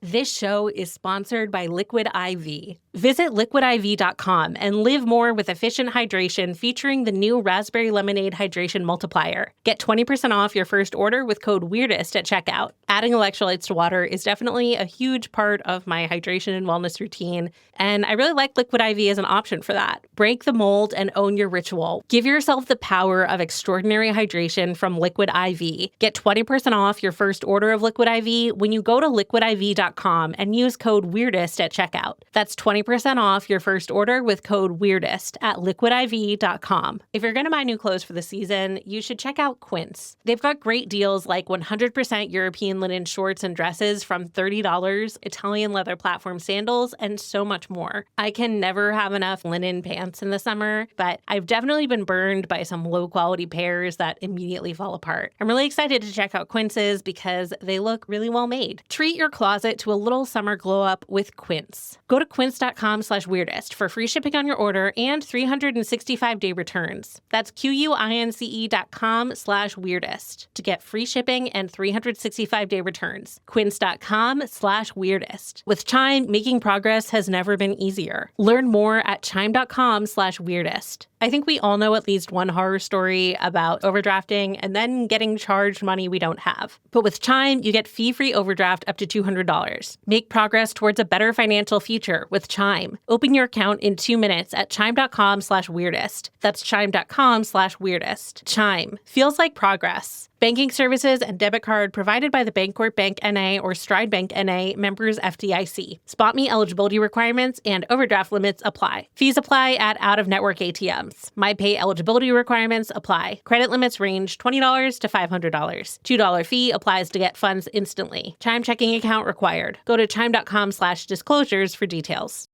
This show is sponsored by Liquid IV. Visit liquidiv.com and live more with efficient hydration featuring the new Raspberry Lemonade Hydration Multiplier. Get 20% off your first order with code WEIRDEST at checkout. Adding electrolytes to water is definitely a huge part of my hydration and wellness routine, and I really like Liquid IV as an option for that. Break the mold and own your ritual. Give yourself the power of extraordinary hydration from Liquid IV. Get 20% off your first order of Liquid IV when you go to liquidiv.com and use code WEIRDEST at checkout. That's 20% off your first order with code WEIRDEST at liquidiv.com. If you're going to buy new clothes for the season, you should check out Quince. They've got great deals like 100% European linen shorts and dresses from $30, Italian leather platform sandals, and so much more. I can never have enough linen pants in the summer, but I've definitely been burned by some low-quality pairs that immediately fall apart. I'm really excited to check out Quince's because they look really well made. Treat your closet to a little summer glow-up with Quince. Go to quince.com/weirdest for free shipping on your order and 365-day returns. That's quince.com/weirdest to get free shipping and 365-day returns. Quince.com/weirdest. With Chime, making progress has never been easier. Learn more at chime.com/weirdest. I think we all know at least one horror story about overdrafting and then getting charged money we don't have. But with Chime, you get fee-free overdraft up to $200. Make progress towards a better financial future with Chime. Open your account in 2 minutes at chime.com/weirdest. That's chime.com/weirdest. Chime. Feels like progress. Banking services and debit card provided by the Bancorp Bank N.A. or Stride Bank N.A. members FDIC. Spot me eligibility requirements and overdraft limits apply. Fees apply at out-of-network ATMs. MyPay eligibility requirements apply. Credit limits range $20 to $500. $2 fee applies to get funds instantly. Chime checking account required. Go to chime.com/disclosures for details.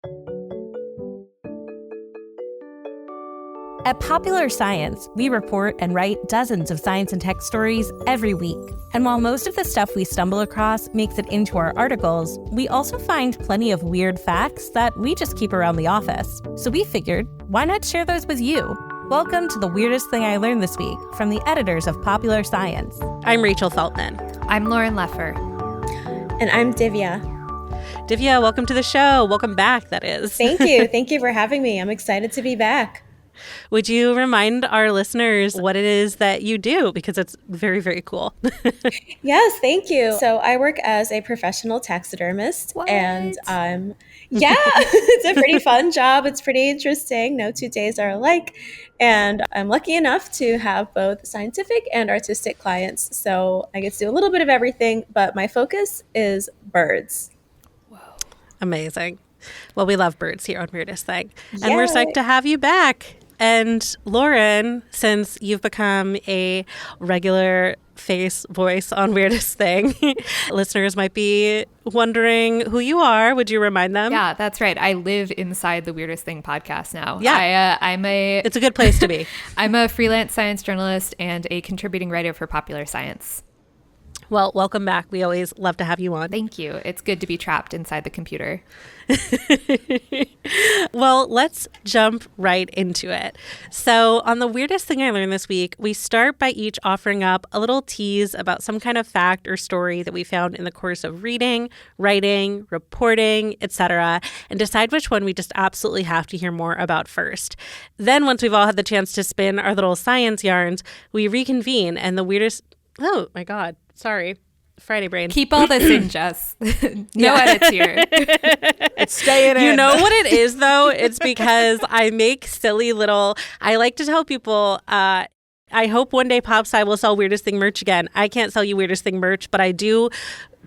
At Popular Science, we report and write dozens of science and tech stories every week. And while most of the stuff we stumble across makes it into our articles, we also find plenty of weird facts that we just keep around the office. So we figured, why not share those with you? Welcome to The Weirdest Thing I Learned This Week from the editors of Popular Science. I'm Rachel Feltman. I'm Lauren Leffer. And I'm Divya. Divya, welcome to the show. Welcome back, that is. Thank you. Thank you for having me. I'm excited to be back. Would you remind our listeners what it is that you do? Because it's very, very cool. Yes, thank you. So I work as a professional taxidermist. What? And it's a pretty fun job. It's pretty interesting. No 2 days are alike. And I'm lucky enough to have both scientific and artistic clients. So I get to do a little bit of everything, but my focus is birds. Whoa. Amazing. Well, we love birds here on Weirdest Thing. And Yay. we're psyched to have you back. And Lauren, since you've become a regular voice on Weirdest Thing, listeners might be wondering who you are. Would you remind them? Yeah, that's right. I live inside the Weirdest Thing podcast now. Yeah. It's a good place to be. I'm a freelance science journalist and a contributing writer for Popular Science. Well, welcome back. We always love to have you on. Thank you. It's good to be trapped inside the computer. Well, let's jump right into it. So on The Weirdest Thing I Learned This Week, we start by each offering up a little tease about some kind of fact or story that we found in the course of reading, writing, reporting, etc., and decide which one we just absolutely have to hear more about first. Then once we've all had the chance to spin our little science yarns, we reconvene and the weirdest... Oh, my God. Sorry. Friday brain. Keep all this in, Jess. No edits here. It's staying in. You know what it is, though? It's because I make silly little... I like to tell people... I hope one day PopSci will sell Weirdest Thing merch again. I can't sell you Weirdest Thing merch, but I do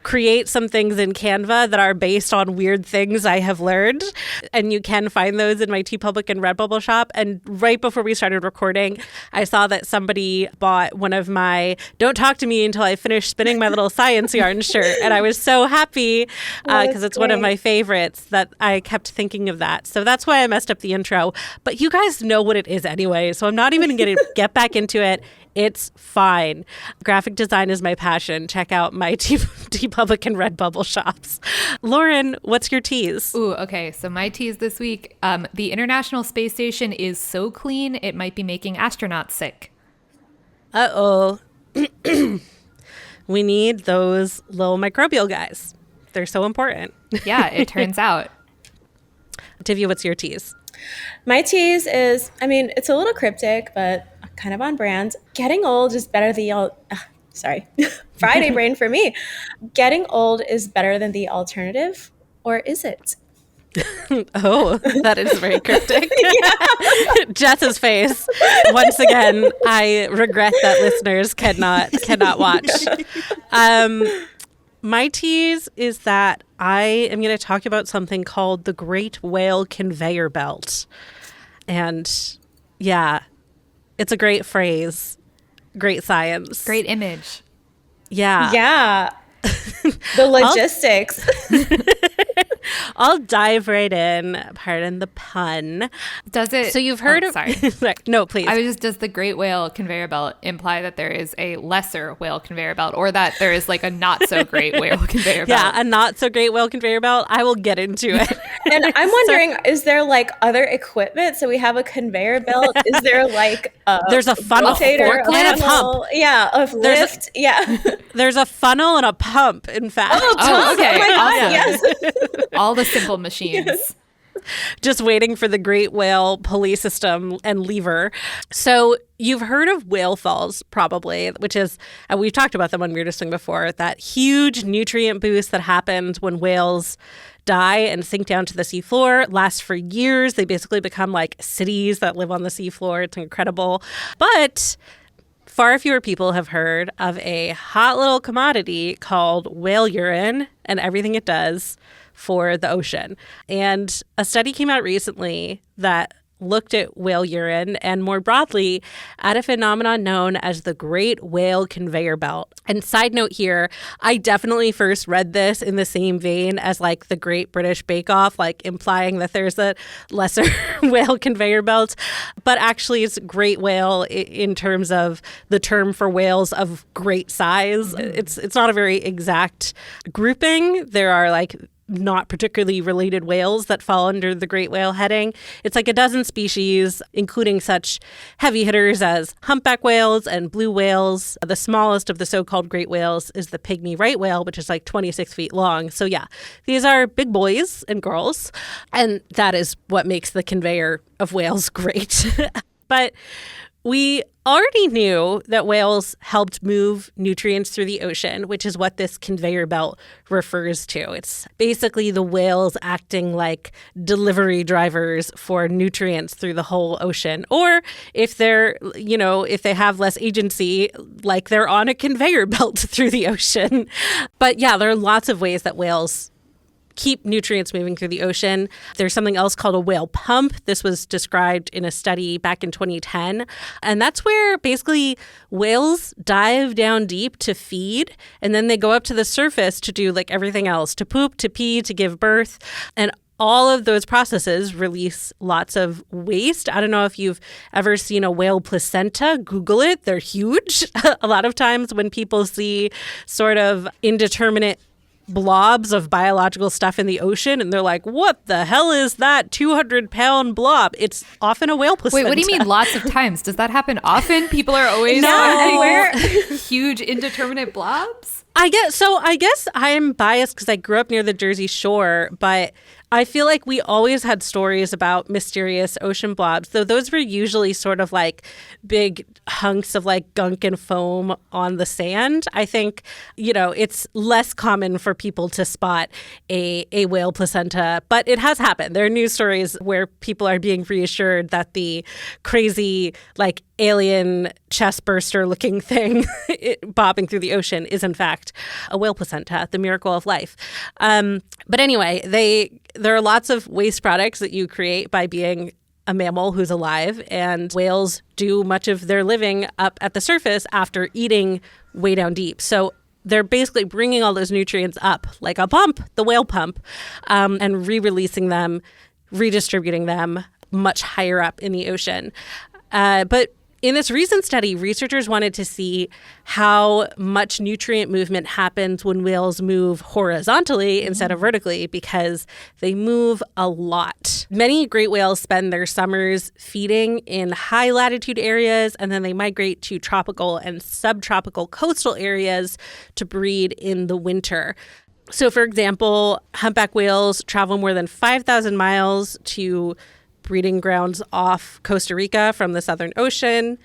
create some things in Canva that are based on weird things I have learned. And you can find those in my TeePublic and Redbubble shop. And right before we started recording, I saw that somebody bought one of my "Don't talk to me until I finish spinning my little science yarn" shirt. And I was so happy because it's one of my favorites that I kept thinking of that. So that's why I messed up the intro. But you guys know what it is anyway. So I'm not even going to get back into it. It's fine. Graphic design is my passion. Check out my TeePublic and Redbubble shops. Lauren, what's your tease? Ooh, okay. So my tease this week, the International Space Station is so clean, it might be making astronauts sick. Uh-oh. We need those little microbial guys. They're so important. Yeah, it turns out. Divya, what's your tease? My tease is, I mean, it's a little cryptic, but kind of on brand. Getting old is better than sorry, Friday brain for me. Getting old is better than the alternative, or is it? Oh, that is very cryptic. Jess's face. Once again, I regret that listeners cannot watch. My tease is that I am going to talk about something called the Great Whale Conveyor Belt. And yeah, it's a great phrase. Great science. Great image. Yeah. Yeah. The logistics. I'll dive right in. Pardon the pun. Does it? So you've heard of... Sorry. No, please. Does the great whale conveyor belt imply that there is a lesser whale conveyor belt, or that there is like a not so great whale conveyor belt? Yeah, a not so great whale conveyor belt. I will get into it. And I'm wondering, is there like other equipment? So we have a conveyor belt. Is there like there's a funnel, rotator, and a pump. Yeah, a lift. There's a funnel and a pump, in fact. Oh, okay. Oh my God, Awesome. yes. All the simple machines. Just waiting for the great whale pulley system and lever. So you've heard of whale falls, probably, which is, and we've talked about them on Weirdest Thing before, that huge nutrient boost that happens when whales die and sink down to the seafloor, lasts for years. They basically become like cities that live on the seafloor. It's incredible. But far fewer people have heard of a hot little commodity called whale urine and everything it does for the ocean. And a study came out recently that looked at whale urine and more broadly at a phenomenon known as the Great Whale Conveyor Belt. And side note here, I definitely first read this in the same vein as like the Great British Bake Off, like implying that there's a lesser whale conveyor belt. But actually it's great whale in terms of the term for whales of great size. It's not a very exact grouping. There are like not particularly related whales that fall under the great whale heading. It's like a dozen species, including such heavy hitters as humpback whales and blue whales. The smallest of the so-called great whales is the pygmy right whale, which is like 26 feet long. So yeah, these are big boys and girls, and that is what makes the conveyor of whales great. But we already knew that whales helped move nutrients through the ocean, which is what this conveyor belt refers to. It's basically the whales acting like delivery drivers for nutrients through the whole ocean. Or if they're, if they have less agency, like they're on a conveyor belt through the ocean. But yeah, there are lots of ways that whales keep nutrients moving through the ocean. There's something else called a whale pump. This was described in a study back in 2010. And that's where basically whales dive down deep to feed, and then they go up to the surface to do like everything else, to poop, to pee, to give birth. And all of those processes release lots of waste. I don't know if you've ever seen a whale placenta. Google it. They're huge. A lot of times when people see sort of indeterminate blobs of biological stuff in the ocean and they're like, what the hell is that 200-pound blob? It's often a whale placenta. Wait, what do you mean lots of times? Does that happen often? People are always finding huge indeterminate blobs? I guess I'm biased because I grew up near the Jersey Shore, but I feel like we always had stories about mysterious ocean blobs, though those were usually sort of like big hunks of like gunk and foam on the sand. I think, it's less common for people to spot a whale placenta, but it has happened. There are news stories where people are being reassured that the crazy like alien chest burster looking thing bobbing through the ocean is in fact a whale placenta, the miracle of life. But anyway, there are lots of waste products that you create by being a mammal who's alive, and whales do much of their living up at the surface after eating way down deep. So they're basically bringing all those nutrients up like a pump, the whale pump, and re-releasing them, redistributing them much higher up in the ocean. But in this recent study, researchers wanted to see how much nutrient movement happens when whales move horizontally instead of vertically, because they move a lot. Many great whales spend their summers feeding in high latitude areas, and then they migrate to tropical and subtropical coastal areas to breed in the winter. So, for example, humpback whales travel more than 5,000 miles to breeding grounds off Costa Rica from the Southern Ocean.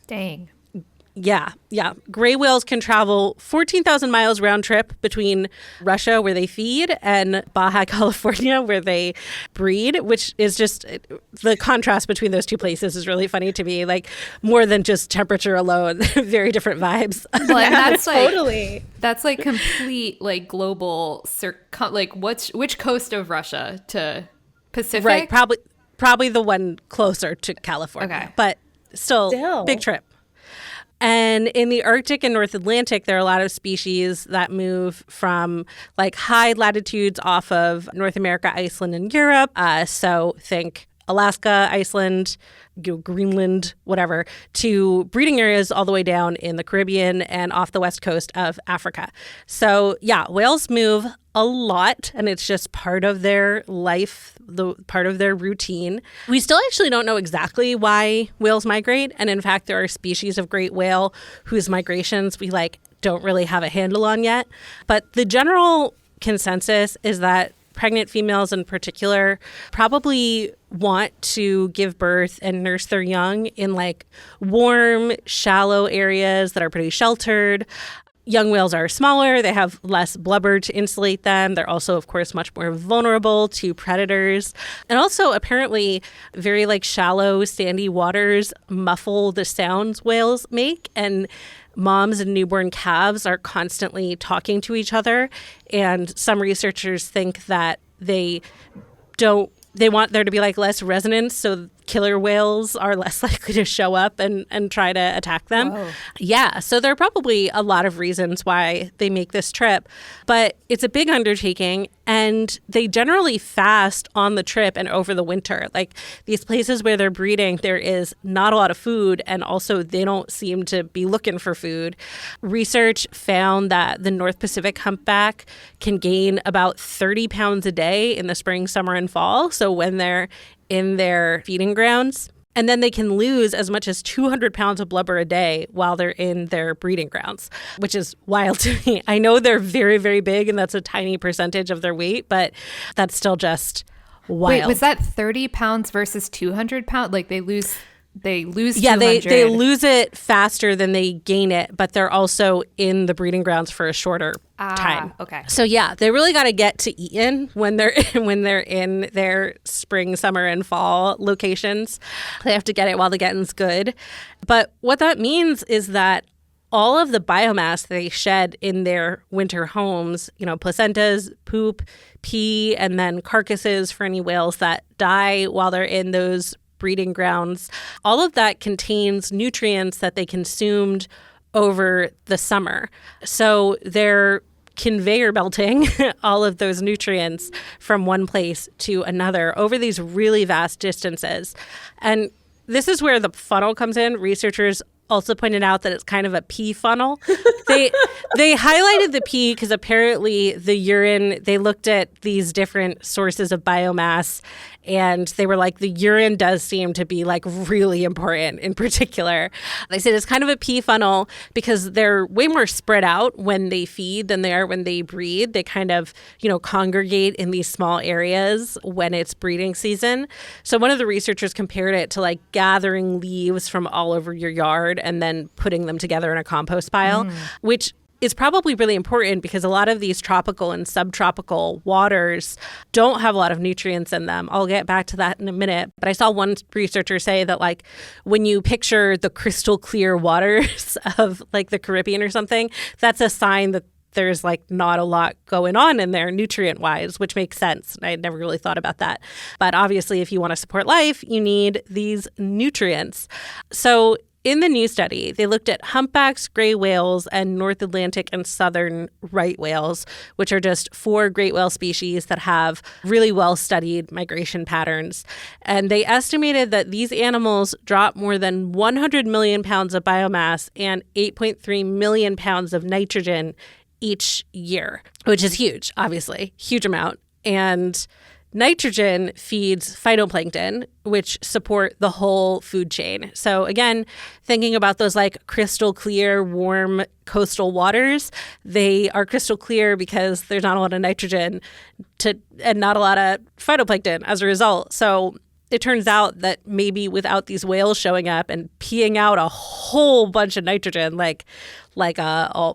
Dang. Yeah. Gray whales can travel 14,000 miles round trip between Russia, where they feed, and Baja California, where they breed, which is just the contrast between those two places is really funny to me. Like, more than just temperature alone, very different vibes. Well, and that's like Totally. that's like complete like global like which coast of Russia to Pacific? Right. Probably the one closer to California. Okay. But still, big trip. And in the Arctic and North Atlantic, there are a lot of species that move from like high latitudes off of North America, Iceland, and Europe. So think Alaska, Iceland, Greenland, whatever, to breeding areas all the way down in the Caribbean and off the west coast of Africa. So yeah, whales move a lot, and it's just part of their life, part of their routine. We still actually don't know exactly why whales migrate, and in fact, there are species of great whale whose migrations we don't really have a handle on yet. But the general consensus is that pregnant females in particular probably want to give birth and nurse their young in warm, shallow areas that are pretty sheltered. Young whales are smaller. They have less blubber to insulate them. They're also, of course, much more vulnerable to predators. And also, apparently, very shallow, sandy waters muffle the sounds whales make. And moms and newborn calves are constantly talking to each other. And some researchers think that they want there to be less resonance, so killer whales are less likely to show up and try to attack them. Whoa. Yeah, so there are probably a lot of reasons why they make this trip, but it's a big undertaking, and they generally fast on the trip and over the winter. These places where they're breeding, there is not a lot of food, and also they don't seem to be looking for food. Research found that the North Pacific humpback can gain about 30 pounds a day in the spring, summer, and fall. So when they're in their feeding grounds, and then they can lose as much as 200 pounds of blubber a day while they're in their breeding grounds, which is wild to me. I know they're very, very big, and that's a tiny percentage of their weight, but that's still just wild. Wait, was that 30 pounds versus 200 pounds? They lose yeah, 200. they lose it faster than they gain it, but they're also in the breeding grounds for a shorter time. Okay. So yeah, they really got to get to eating when they're in their spring, summer, and fall locations. They have to get it while the getting's good. But what that means is that all of the biomass they shed in their winter homes, placentas, poop, pee, and then carcasses for any whales that die while they're in those breeding grounds, all of that contains nutrients that they consumed over the summer. So they're conveyor belting all of those nutrients from one place to another over these really vast distances. And this is where the funnel comes in. Researchers also pointed out that it's kind of a pee funnel. They highlighted the pee because apparently the urine, they looked at these different sources of biomass, and they were like, the urine does seem to be really important in particular. They said it's kind of a pee funnel because they're way more spread out when they feed than they are when they breed. They kind of, congregate in these small areas when it's breeding season. So one of the researchers compared it to gathering leaves from all over your yard and then putting them together in a compost pile, which is probably really important because a lot of these tropical and subtropical waters don't have a lot of nutrients in them. I'll get back to that in a minute. But I saw one researcher say that when you picture the crystal clear waters of the Caribbean or something, that's a sign that there's not a lot going on in there nutrient wise, which makes sense. I had never really thought about that. But obviously, if you want to support life, you need these nutrients. So in the new study, they looked at humpbacks, gray whales, and North Atlantic and southern right whales, which are just 4 great whale species that have really well-studied migration patterns. And they estimated that these animals drop more than 100 million pounds of biomass and 8.3 million pounds of nitrogen each year, which is huge, obviously, huge amount. And Nitrogen feeds phytoplankton, which support the whole food chain. So again, thinking about those like crystal clear, warm coastal waters, they are crystal clear because there's not a lot of nitrogen and not a lot of phytoplankton as a result. So it turns out that maybe without these whales showing up and peeing out a whole bunch of nitrogen, like a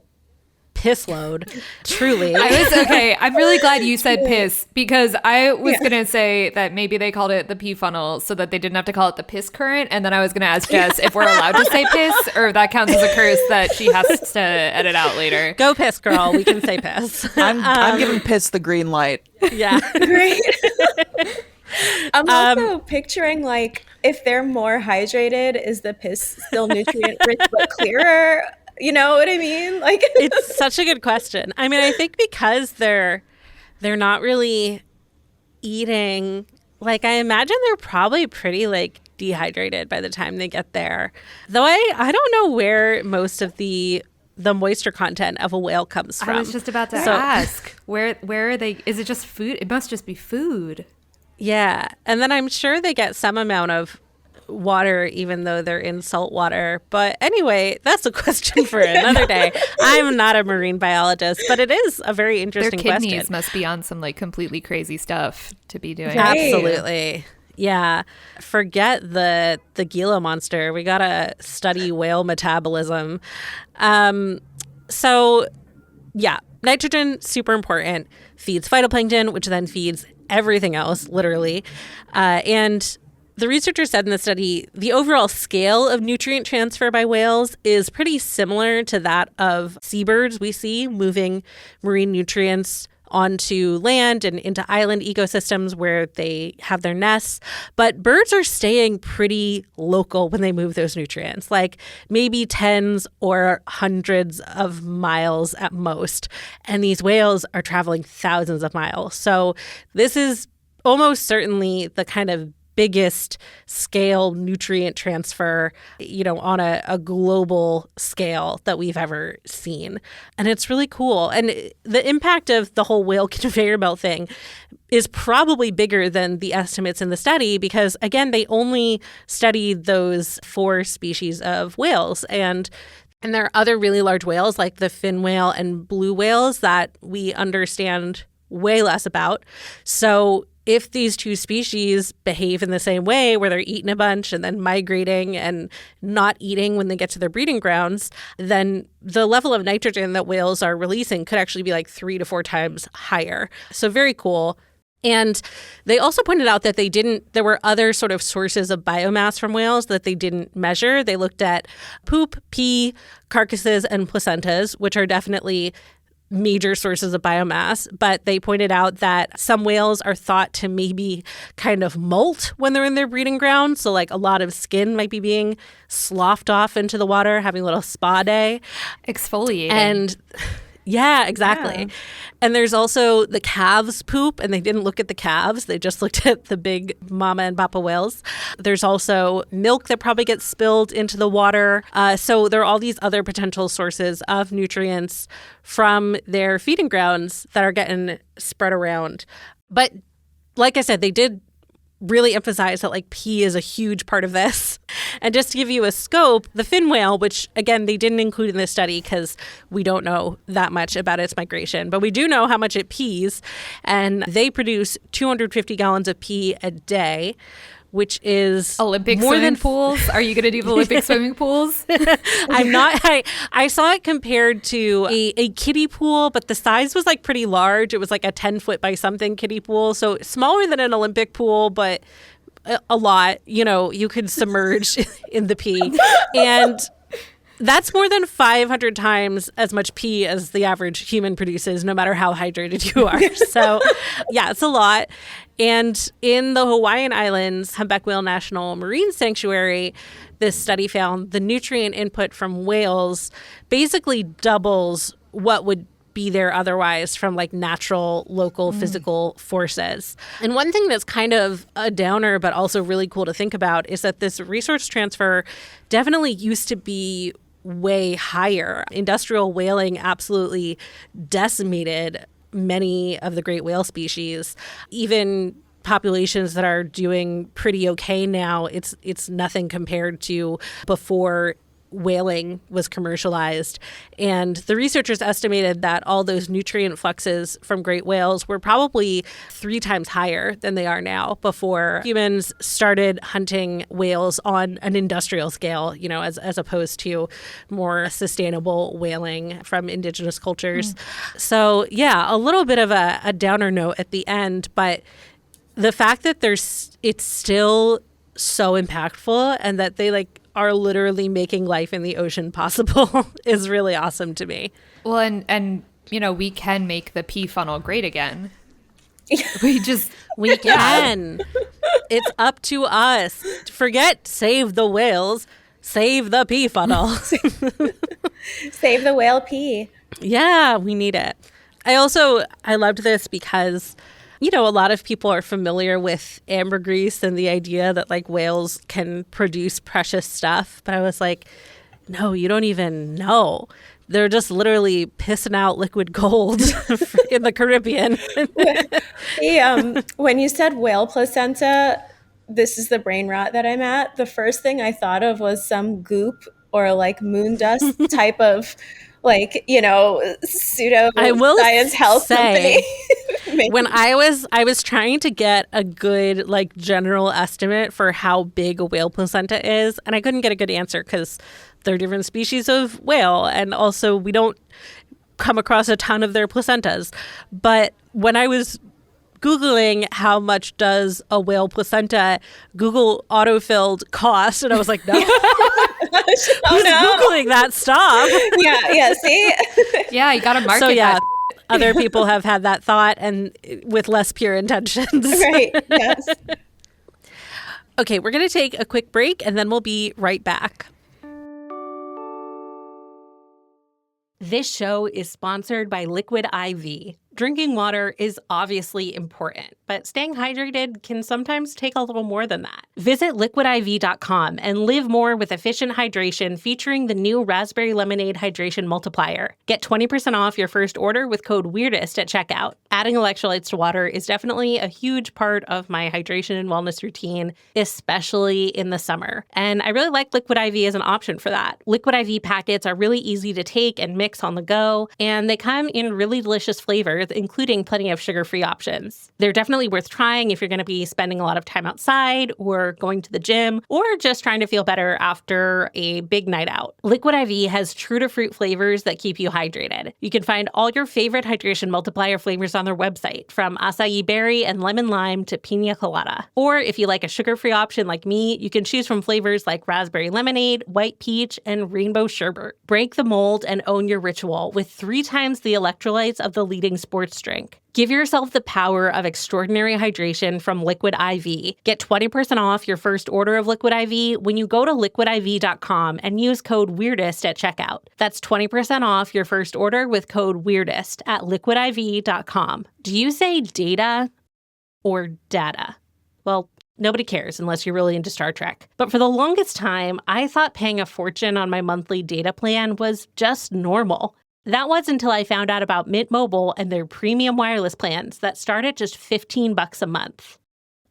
piss load, truly. I'm really glad you said piss, because I was going to say that maybe they called it the pee funnel so that they didn't have to call it the piss current. And then I was going to ask Jess if we're allowed to say piss, or that counts as a curse that she has to edit out later. Go piss, girl. We can say piss. I'm giving piss the green light. Yeah. Great. I'm also picturing, like, if they're more hydrated, is the piss still nutrient rich but clearer? You know what I mean? Like, it's such a good question. I mean, I think because they're not really eating, like, I imagine they're probably pretty like dehydrated by the time they get there. Though I don't know where most of the moisture content of a whale comes from. I was just about to ask, where are they? Is it just food? It must just be food. Yeah. And then I'm sure they get some amount of water even though they're in salt water. But anyway, that's a question for another day. I'm not a marine biologist, but it is a very interesting Their kidneys question. must be on some like completely crazy stuff to be doing. Right. Absolutely. Yeah. Forget the Gila monster. We got to study whale metabolism. So yeah, nitrogen, super important, feeds phytoplankton, which then feeds everything else, literally. And the researchers said in the study, the overall scale of nutrient transfer by whales is pretty similar to that of seabirds we see moving marine nutrients onto land and into island ecosystems where they have their nests. But birds are staying pretty local when they move those nutrients, like maybe tens or hundreds of miles at most. And these whales are traveling thousands of miles. So this is almost certainly the kind of biggest scale nutrient transfer, on a global scale that we've ever seen. And it's really cool. And the impact of the whole whale conveyor belt thing is probably bigger than the estimates in the study because, again, they only studied those 4 species of whales. And there are other really large whales like the fin whale and blue whales that we understand way less about. So if these 2 species behave in the same way where they're eating a bunch and then migrating and not eating when they get to their breeding grounds, then the level of nitrogen that whales are releasing could actually be like 3 to 4 times higher. So very cool. And they also pointed out that there were other sort of sources of biomass from whales that they didn't measure. They looked at poop, pee, carcasses, and placentas, which are definitely major sources of biomass, but they pointed out that some whales are thought to maybe kind of molt when they're in their breeding ground. So like a lot of skin might be being sloughed off into the water, having a little spa day. Exfoliating. And yeah, exactly. Yeah. And there's also the calves poop, and they didn't look at the calves. They just looked at the big mama and papa whales. There's also milk that probably gets spilled into the water. So there are all these other potential sources of nutrients from their feeding grounds that are getting spread around. But like I said, they did really emphasize that like pee is a huge part of this. And just to give you a scope, the fin whale, which again, they didn't include in this study because we don't know that much about its migration, but we do know how much it pees. And they produce 250 gallons of pee a day, which is Olympic more swimming than pools. Are you going to do Olympic swimming pools? I'm not. I saw it compared to a kiddie pool, but the size was like pretty large. It was like a 10-foot by something kiddie pool. So smaller than an Olympic pool, but a lot. You could submerge in the pee. And that's more than 500 times as much pee as the average human produces, no matter how hydrated you are. So, yeah, it's a lot. And in the Hawaiian Islands, Humpback Whale National Marine Sanctuary, this study found the nutrient input from whales basically doubles what would be there otherwise from like natural local physical forces. And one thing that's kind of a downer but also really cool to think about is that this resource transfer definitely used to be way higher. Industrial whaling absolutely decimated many of the great whale species. Even populations that are doing pretty okay now. It's nothing compared to before whaling was commercialized. And the researchers estimated that all those nutrient fluxes from great whales were probably 3 times higher than they are now before humans started hunting whales on an industrial scale, as opposed to more sustainable whaling from indigenous cultures. So yeah, a little bit of a downer note at the end, but the fact that it's still so impactful and that they are literally making life in the ocean possible is really awesome to me. Well, and we can make the pee funnel great again. We can. It's up to us. Forget save the whales, save the pee funnel. Save the whale pee. Yeah, we need it. I loved this because a lot of people are familiar with ambergris and the idea that whales can produce precious stuff. But I was like, no, you don't even know. They're just literally pissing out liquid gold in the Caribbean. When you said whale placenta, this is the brain rot that I'm at. The first thing I thought of was some goop or moon dust type of pseudo science health company. When I was trying to get a good general estimate for how big a whale placenta is, and I couldn't get a good answer because there are different species of whale, and also we don't come across a ton of their placentas. But when I was Googling how much does a whale placenta, Google autofilled cost, and I was like, no. Who's Googling that? Stop. Yeah, see? Yeah, you got to market so, yeah, that. Other people have had that thought and with less pure intentions. Right, yes. Okay, we're going to take a quick break and then we'll be right back. This show is sponsored by Liquid IV. Drinking water is obviously important, but staying hydrated can sometimes take a little more than that. Visit liquidiv.com and live more with efficient hydration featuring the new Raspberry Lemonade Hydration Multiplier. Get 20% off your first order with code WEIRDEST at checkout. Adding electrolytes to water is definitely a huge part of my hydration and wellness routine, especially in the summer. And I really like Liquid IV as an option for that. Liquid IV packets are really easy to take and mix on the go, and they come in really delicious flavors, including plenty of sugar-free options. They're definitely worth trying if you're going to be spending a lot of time outside or going to the gym or just trying to feel better after a big night out. Liquid IV has true-to-fruit flavors that keep you hydrated. You can find all your favorite hydration multiplier flavors on their website, from acai berry and lemon lime to pina colada. Or if you like a sugar-free option like me, you can choose from flavors like raspberry lemonade, white peach, and rainbow sherbet. Break the mold and own your ritual with 3 times the electrolytes of the leading sports drink. Give yourself the power of extraordinary hydration from Liquid IV. Get 20% off your first order of Liquid IV when you go to liquidiv.com and use code WEIRDEST at checkout. That's 20% off your first order with code WEIRDEST at liquidiv.com. Do you say data or data? Well, nobody cares unless you're really into Star Trek. But for the longest time, I thought paying a fortune on my monthly data plan was just normal. That was until I found out about Mint Mobile and their premium wireless plans that start at just $15 a month.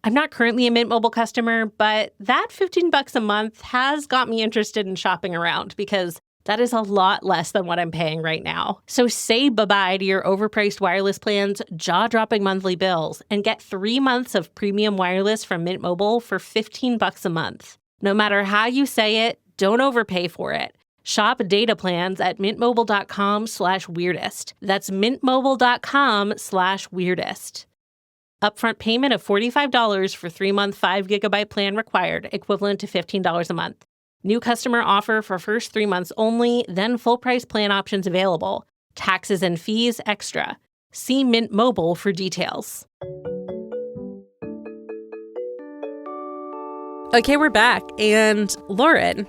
I'm not currently a Mint Mobile customer, but that $15 a month has got me interested in shopping around because that is a lot less than what I'm paying right now. So say bye-bye to your overpriced wireless plans, jaw-dropping monthly bills, and get 3 months of premium wireless from Mint Mobile for $15 a month. No matter how you say it, don't overpay for it. Shop data plans at mintmobile.com/weirdest. That's mintmobile.com/weirdest. Upfront payment of $45 for 3-month 5GB plan required, equivalent to $15 a month. New customer offer for first 3 months only, then full price plan options available. Taxes and fees extra. See Mint Mobile for details. Okay, we're back. And Lauren,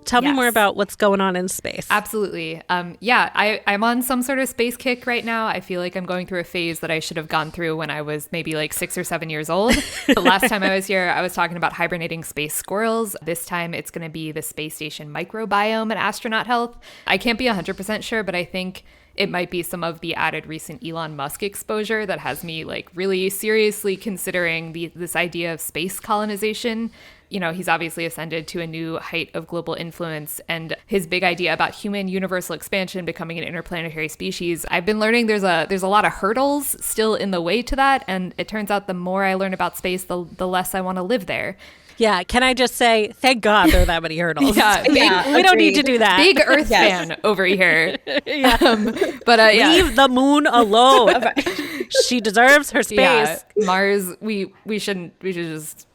tell me more about what's going on in space. Absolutely. I'm on some sort of space kick right now. I feel like I'm going through a phase that I should have gone through when I was maybe 6 or 7 years old. The last time I was here, I was talking about hibernating space squirrels. This time it's going to be the space station microbiome and astronaut health. I can't be 100% sure, but I think it might be some of the added recent Elon Musk exposure that has me like really seriously considering this idea of space colonization. You know, he's obviously ascended to a new height of global influence, and his big idea about human universal expansion, becoming an interplanetary species. I've been learning there's a lot of hurdles still in the way to that, and it turns out the more I learn about space, the less I want to live there. Yeah, can I just say, thank God there are that many hurdles. Yeah, we don't need to do that. Big Earth fan over here. Yeah. Yeah. Leave the moon alone. She deserves her space. Yeah, Mars, we should just...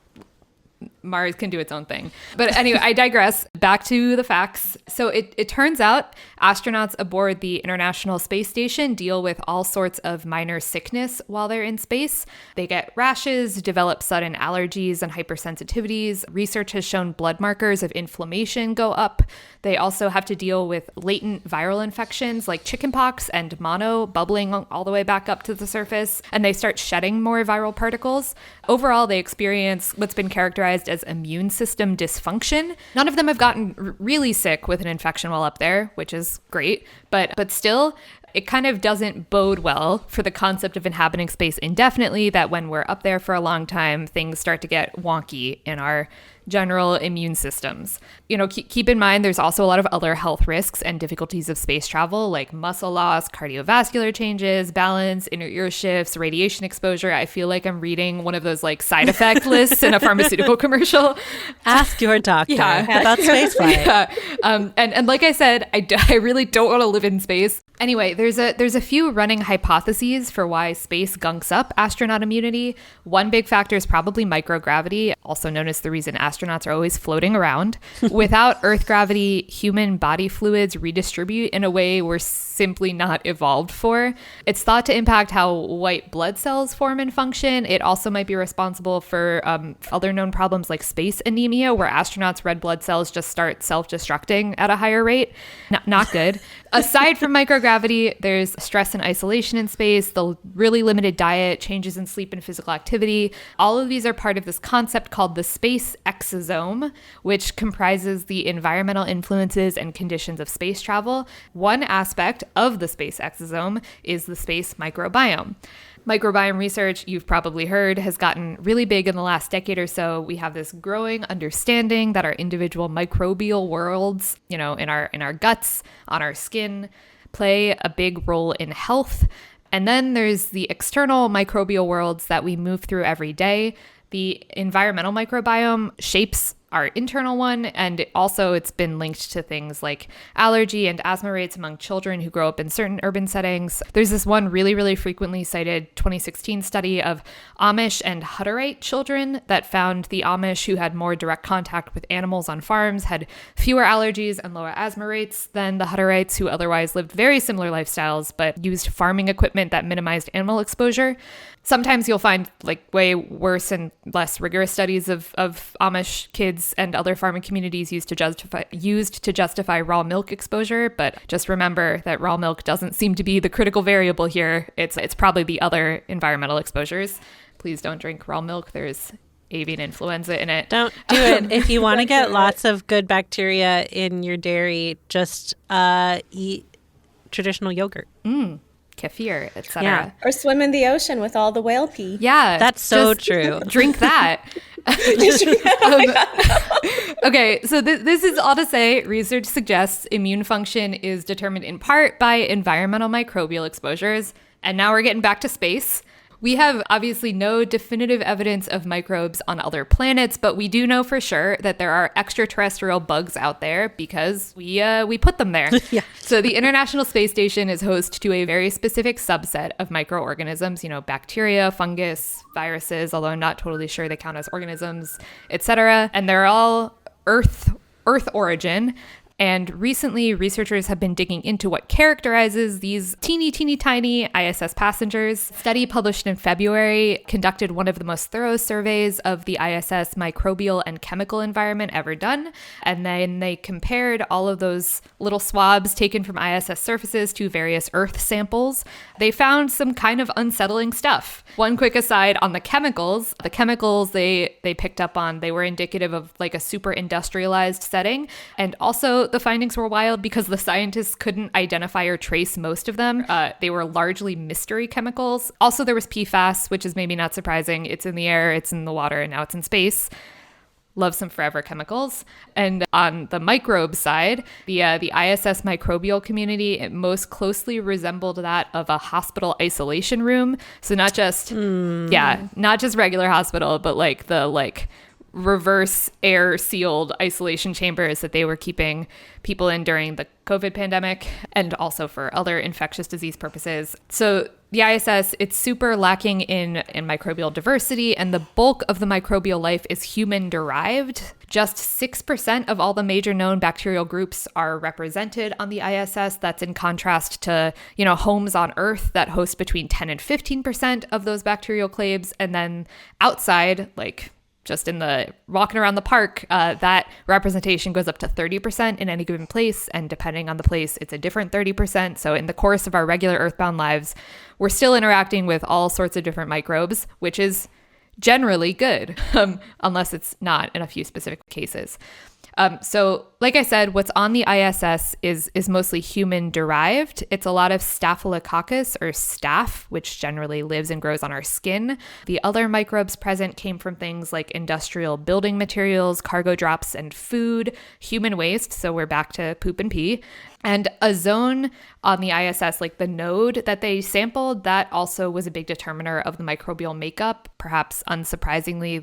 Mars can do its own thing. But anyway, I digress. Back to the facts. So it turns out astronauts aboard the International Space Station deal with all sorts of minor sickness while they're in space. They get rashes, develop sudden allergies and hypersensitivities. Research has shown blood markers of inflammation go up. They also have to deal with latent viral infections like chickenpox and mono bubbling all the way back up to the surface, and they start shedding more viral particles. Overall, they experience what's been characterized as immune system dysfunction. None of them have gotten really sick with an infection while up there, which is great, but still, it kind of doesn't bode well for the concept of inhabiting space indefinitely, that when we're up there for a long time, things start to get wonky in our general immune systems. You know, keep in mind there's also a lot of other health risks and difficulties of space travel, like muscle loss, cardiovascular changes, balance, inner ear shifts, radiation exposure. I feel like I'm reading one of those like side effect lists in a pharmaceutical commercial. Ask your doctor about spaceflight. Yeah. And like I said, I really don't want to live in space. Anyway, there's a few running hypotheses for why space gunks up astronaut immunity. One big factor is probably microgravity, also known as the reason astronauts are always floating around. Without Earth gravity, human body fluids redistribute in a way we're simply not evolved for. It's thought to impact how white blood cells form and function. It also might be responsible for other known problems like space anemia, where astronauts' red blood cells just start self-destructing at a higher rate. Not good. Aside from microgravity, there's stress and isolation in space, the really limited diet, changes in sleep and physical activity. All of these are part of this concept called the space exosome, which comprises the environmental influences and conditions of space travel. One aspect of the space exosome is the space microbiome. Microbiome research, you've probably heard, has gotten really big in the last decade or so. We have this growing understanding that our individual microbial worlds, you know, in our guts, on our skin, play a big role in health. And then there's the external microbial worlds that we move through every day. The environmental microbiome shapes our internal one, and also it's been linked to things like allergy and asthma rates among children who grow up in certain urban settings. There's this one really, really frequently cited 2016 study of Amish and Hutterite children that found the Amish who had more direct contact with animals on farms had fewer allergies and lower asthma rates than the Hutterites, who otherwise lived very similar lifestyles but used farming equipment that minimized animal exposure. Sometimes you'll find like way worse and less rigorous studies of Amish kids and other farming communities used to justify raw milk exposure, but just remember that raw milk doesn't seem to be the critical variable here. It's probably the other environmental exposures. Please don't drink raw milk. There's avian influenza in it. Don't do it. If you want to get lots of good bacteria in your dairy, just eat traditional yogurt. Kefir, etc. Yeah. Or swim in the ocean with all the whale pee. Yeah, That's so true. Drink that. Okay, so this is all to say, research suggests immune function is determined in part by environmental microbial exposures. And now we're getting back to space. We have obviously no definitive evidence of microbes on other planets, but we do know for sure that there are extraterrestrial bugs out there because we put them there. Yeah. So the International Space Station is host to a very specific subset of microorganisms, you know, bacteria, fungus, viruses, although I'm not totally sure they count as organisms, etc. And they're all Earth origin. And recently, researchers have been digging into what characterizes these teeny tiny ISS passengers. A study published in February conducted one of the most thorough surveys of the ISS microbial and chemical environment ever done. And then they compared all of those little swabs taken from ISS surfaces to various Earth samples. They found some kind of unsettling stuff. One quick aside on the chemicals they picked up on, they were indicative of like a super industrialized setting. And also Also, the findings were wild because the scientists couldn't identify or trace most of them. They were largely mystery chemicals. Also, there was PFAS, which is maybe not surprising. It's in the air, it's in the water, and now it's in space. Love some forever chemicals. And on the microbe side, the ISS microbial community, it most closely resembled that of a hospital isolation room. So not just, not just regular hospital, but like the reverse air sealed isolation chambers that they were keeping people in during the COVID pandemic and also for other infectious disease purposes. So the ISS, it's super lacking in microbial diversity, and the bulk of the microbial life is human derived. Just 6% of all the major known bacterial groups are represented on the ISS. That's in contrast to, homes on Earth that host between 10 and 15% of those bacterial clades. And then outside, just in the walking around the park, that representation goes up to 30% in any given place. And depending on the place, it's a different 30%. So in the course of our regular earthbound lives, we're still interacting with all sorts of different microbes, which is generally good, unless it's not in a few specific cases. So like I said, what's on the ISS is mostly human derived. It's a lot of Staphylococcus or staph, which generally lives and grows on our skin. The other microbes present came from things like industrial building materials, cargo drops, and food, human waste. So we're back to poop and pee. And a zone on the ISS, like the node that they sampled, that also was a big determiner of the microbial makeup. Perhaps unsurprisingly,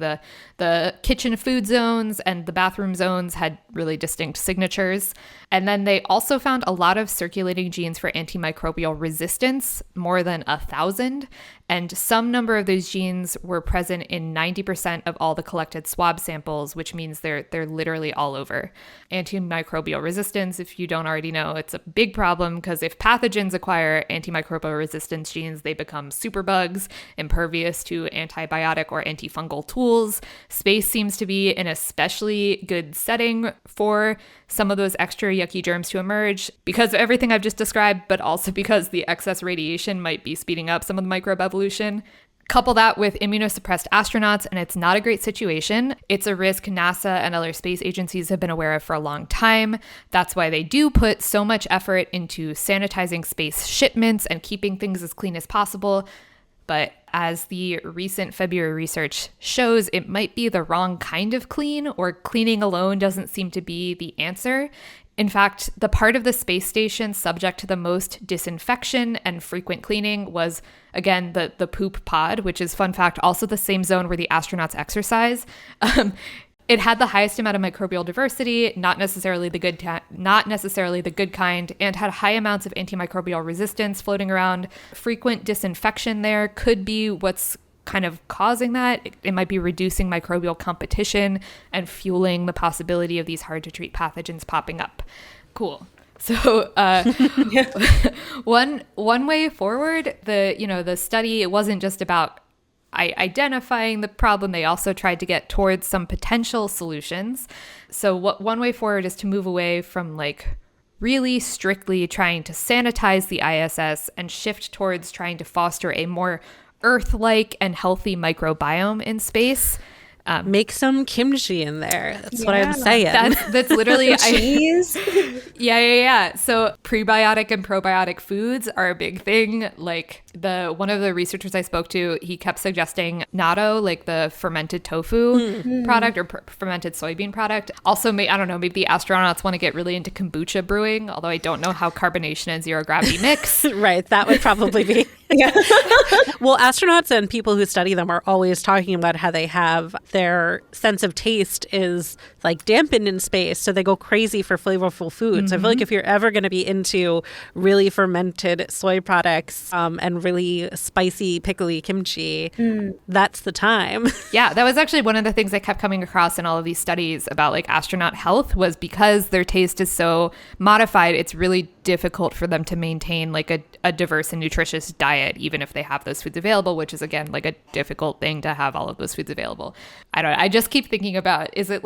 the kitchen food zones and the bathroom zones had really distinct signatures. And then they also found a lot of circulating genes for antimicrobial resistance, more than 1,000. And some number of those genes were present in 90% of all the collected swab samples, which means they're literally all over. Antimicrobial resistance, if you don't already know, it's a big problem because if pathogens acquire antimicrobial resistance genes, they become superbugs, impervious to antibiotic or antifungal tools. Space seems to be an especially good setting for some of those extra yucky germs to emerge because of everything I've just described, but also because the excess radiation might be speeding up some of the microbe evolution. Couple that with immunosuppressed astronauts, and it's not a great situation. It's a risk NASA and other space agencies have been aware of for a long time. That's why they do put so much effort into sanitizing space shipments and keeping things as clean as possible. But as the recent February research shows, it might be the wrong kind of clean, or cleaning alone doesn't seem to be the answer. In fact, the part of the space station subject to the most disinfection and frequent cleaning was, again, the poop pod, which is, fun fact, also the same zone where the astronauts exercise. It had the highest amount of microbial diversity, not necessarily the good kind, and had high amounts of antimicrobial resistance floating around. Frequent disinfection there could be what's kind of causing that. It might be reducing microbial competition and fueling the possibility of these hard to treat pathogens popping up. Cool. So one way forward, the study, it wasn't just about identifying the problem. They also tried to get towards some potential solutions. So one way forward is to move away from really strictly trying to sanitize the ISS and shift towards trying to foster a more Earth-like and healthy microbiome in space. Make some kimchi in there. That's what I'm saying. That's literally cheese. Yeah. So prebiotic and probiotic foods are a big thing. One of the researchers I spoke to, he kept suggesting natto, the fermented tofu product or fermented soybean product. Also, I don't know, maybe the astronauts want to get really into kombucha brewing, although I don't know how carbonation and zero gravity mix. Right, that would probably be. Yeah. Well, astronauts and people who study them are always talking about how they have their sense of taste is dampened in space, so they go crazy for flavorful foods. Mm-hmm. I feel like if you're ever going to be into really fermented soy products and really spicy, pickly kimchi, that's the time. Yeah, that was actually one of the things I kept coming across in all of these studies about astronaut health was because their taste is so modified, it's really difficult for them to maintain a diverse and nutritious diet, even if they have those foods available, which is again a difficult thing to have all of those foods available. I don't know. I just keep thinking about, is it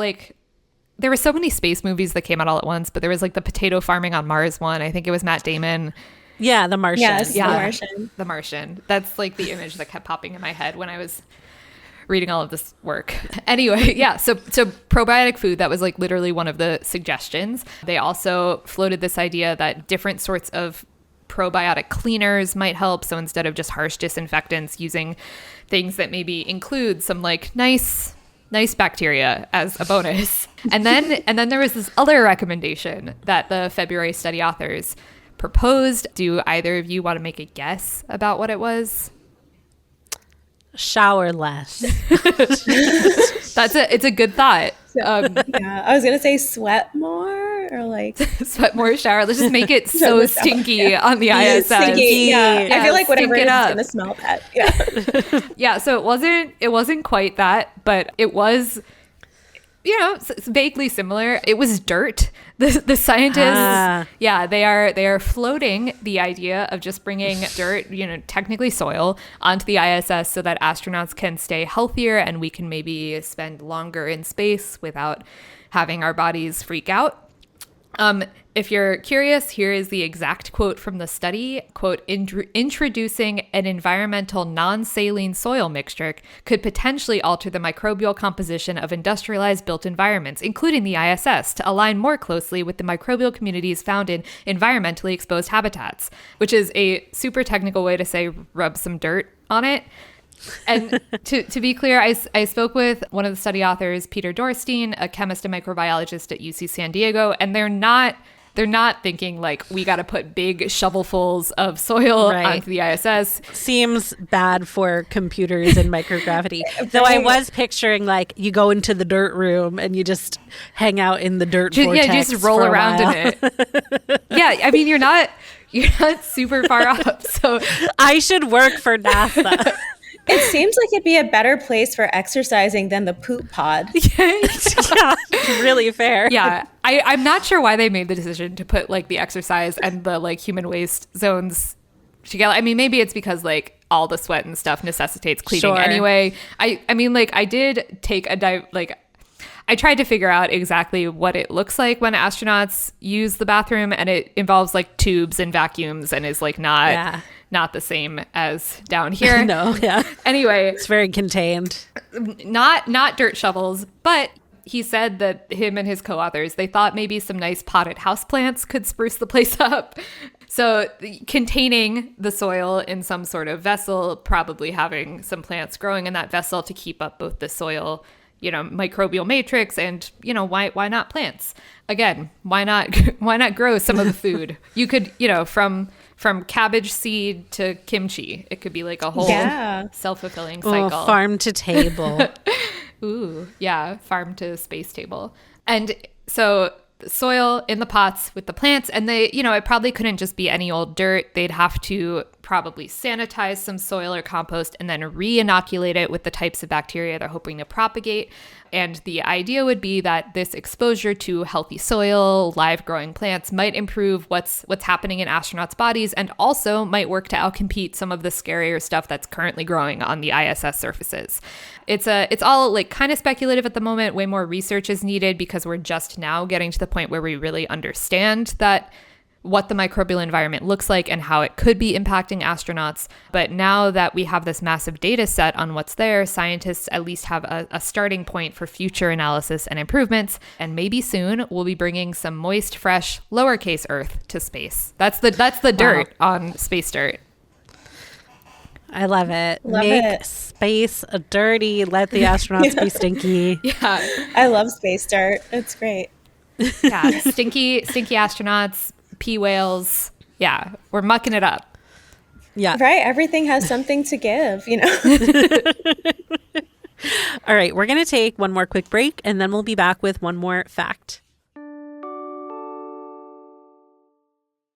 there were so many space movies that came out all at once, but there was the potato farming on Mars one. I think it was Matt Damon. Yeah, The Martian. Yes, yeah, The Martian. The Martian. That's the image that kept popping in my head when I was reading all of this work. Anyway, yeah, so probiotic food, that was like literally one of the suggestions. They also floated this idea that different sorts of probiotic cleaners might help. So instead of just harsh disinfectants, using things that maybe include some like nice bacteria as a bonus. And then there was this other recommendation that the February study authors proposed. Do either of you want to make a guess about what it was? Shower less. It's a good thought. Yeah, I was gonna say sweat more or like Sweat more, shower. Let's just make it so stinky on the ISS. stinky. Yeah, I feel like whatever stink it it is up. gonna smell bad. Yeah. Yeah, so it wasn't quite that, but it was, vaguely similar. It was dirt. The scientists, they are floating the idea of just bringing dirt, technically soil, onto the ISS so that astronauts can stay healthier and we can maybe spend longer in space without having our bodies freak out. If you're curious, here is the exact quote from the study. Quote, introducing an environmental non-saline soil mixture could potentially alter the microbial composition of industrialized built environments, including the ISS, to align more closely with the microbial communities found in environmentally exposed habitats, which is a super technical way to say rub some dirt on it. And to be clear, I spoke with one of the study authors, Peter Dorstein, a chemist and microbiologist at UC San Diego, and they're not thinking like we got to put big shovelfuls of soil onto the ISS. Seems bad for computers and microgravity. Though I was picturing like you go into the dirt room and you just hang out in the dirt vortex. Yeah, just roll around in it. Yeah, I mean you're not super far up. So I should work for NASA. It seems like it'd be a better place for exercising than the poop pod. Yeah, really fair. Yeah, I'm not sure why they made the decision to put like the exercise and the like human waste zones together. I mean, maybe it's because like all the sweat and stuff necessitates cleaning anyway. I mean, like I did take a dive, like I tried to figure out exactly what it looks like when astronauts use the bathroom, and it involves like tubes and vacuums and is like not the same as down here. No, yeah. Anyway, it's very contained. Not dirt shovels, but he said that him and his co-authors, they thought maybe some nice potted houseplants could spruce the place up. So containing the soil in some sort of vessel, probably having some plants growing in that vessel to keep up both the soil, microbial matrix and, why not plants? Again, why not grow some of the food? You could, from cabbage seed to kimchi, it could be like a whole self-fulfilling cycle. Farm to table. Ooh, yeah, farm to space table. And so the soil in the pots with the plants, and they, it probably couldn't just be any old dirt. They'd have to probably sanitize some soil or compost and then re-inoculate it with the types of bacteria they're hoping to propagate. And the idea would be that this exposure to healthy soil, live growing plants might improve what's happening in astronauts' bodies, and also might work to outcompete some of the scarier stuff that's currently growing on the ISS surfaces. It's all like kind of speculative at the moment. Way more research is needed because we're just now getting to the point where we really understand that what the microbial environment looks like and how it could be impacting astronauts. But now that we have this massive data set on what's there, scientists at least have a starting point for future analysis and improvements. And maybe soon we'll be bringing some moist, fresh, lowercase Earth to space. That's the dirt on space dirt. I love it. Make space dirty. Let the astronauts be stinky. Yeah. I love space dirt. It's great. Yeah. Stinky astronauts. Pea whales. Yeah, we're mucking it up. Yeah. Right. Everything has something to give, All right. We're going to take one more quick break and then we'll be back with one more fact.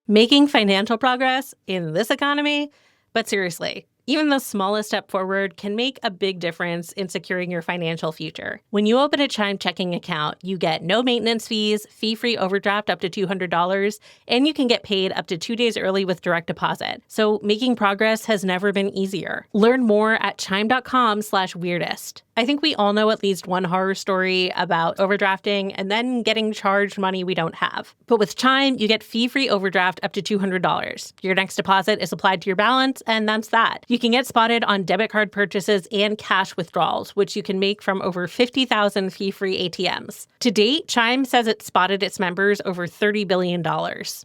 Making financial progress in this economy? But seriously, even the smallest step forward can make a big difference in securing your financial future. When you open a Chime checking account, you get no maintenance fees, fee-free overdraft up to $200, and you can get paid up to 2 days early with direct deposit. So making progress has never been easier. Learn more at chime.com/weirdest. I think we all know at least one horror story about overdrafting and then getting charged money we don't have. But with Chime, you get fee-free overdraft up to $200. Your next deposit is applied to your balance, and that's that. You can get spotted on debit card purchases and cash withdrawals, which you can make from over 50,000 fee-free ATMs. To date, Chime says it spotted its members over $30 billion.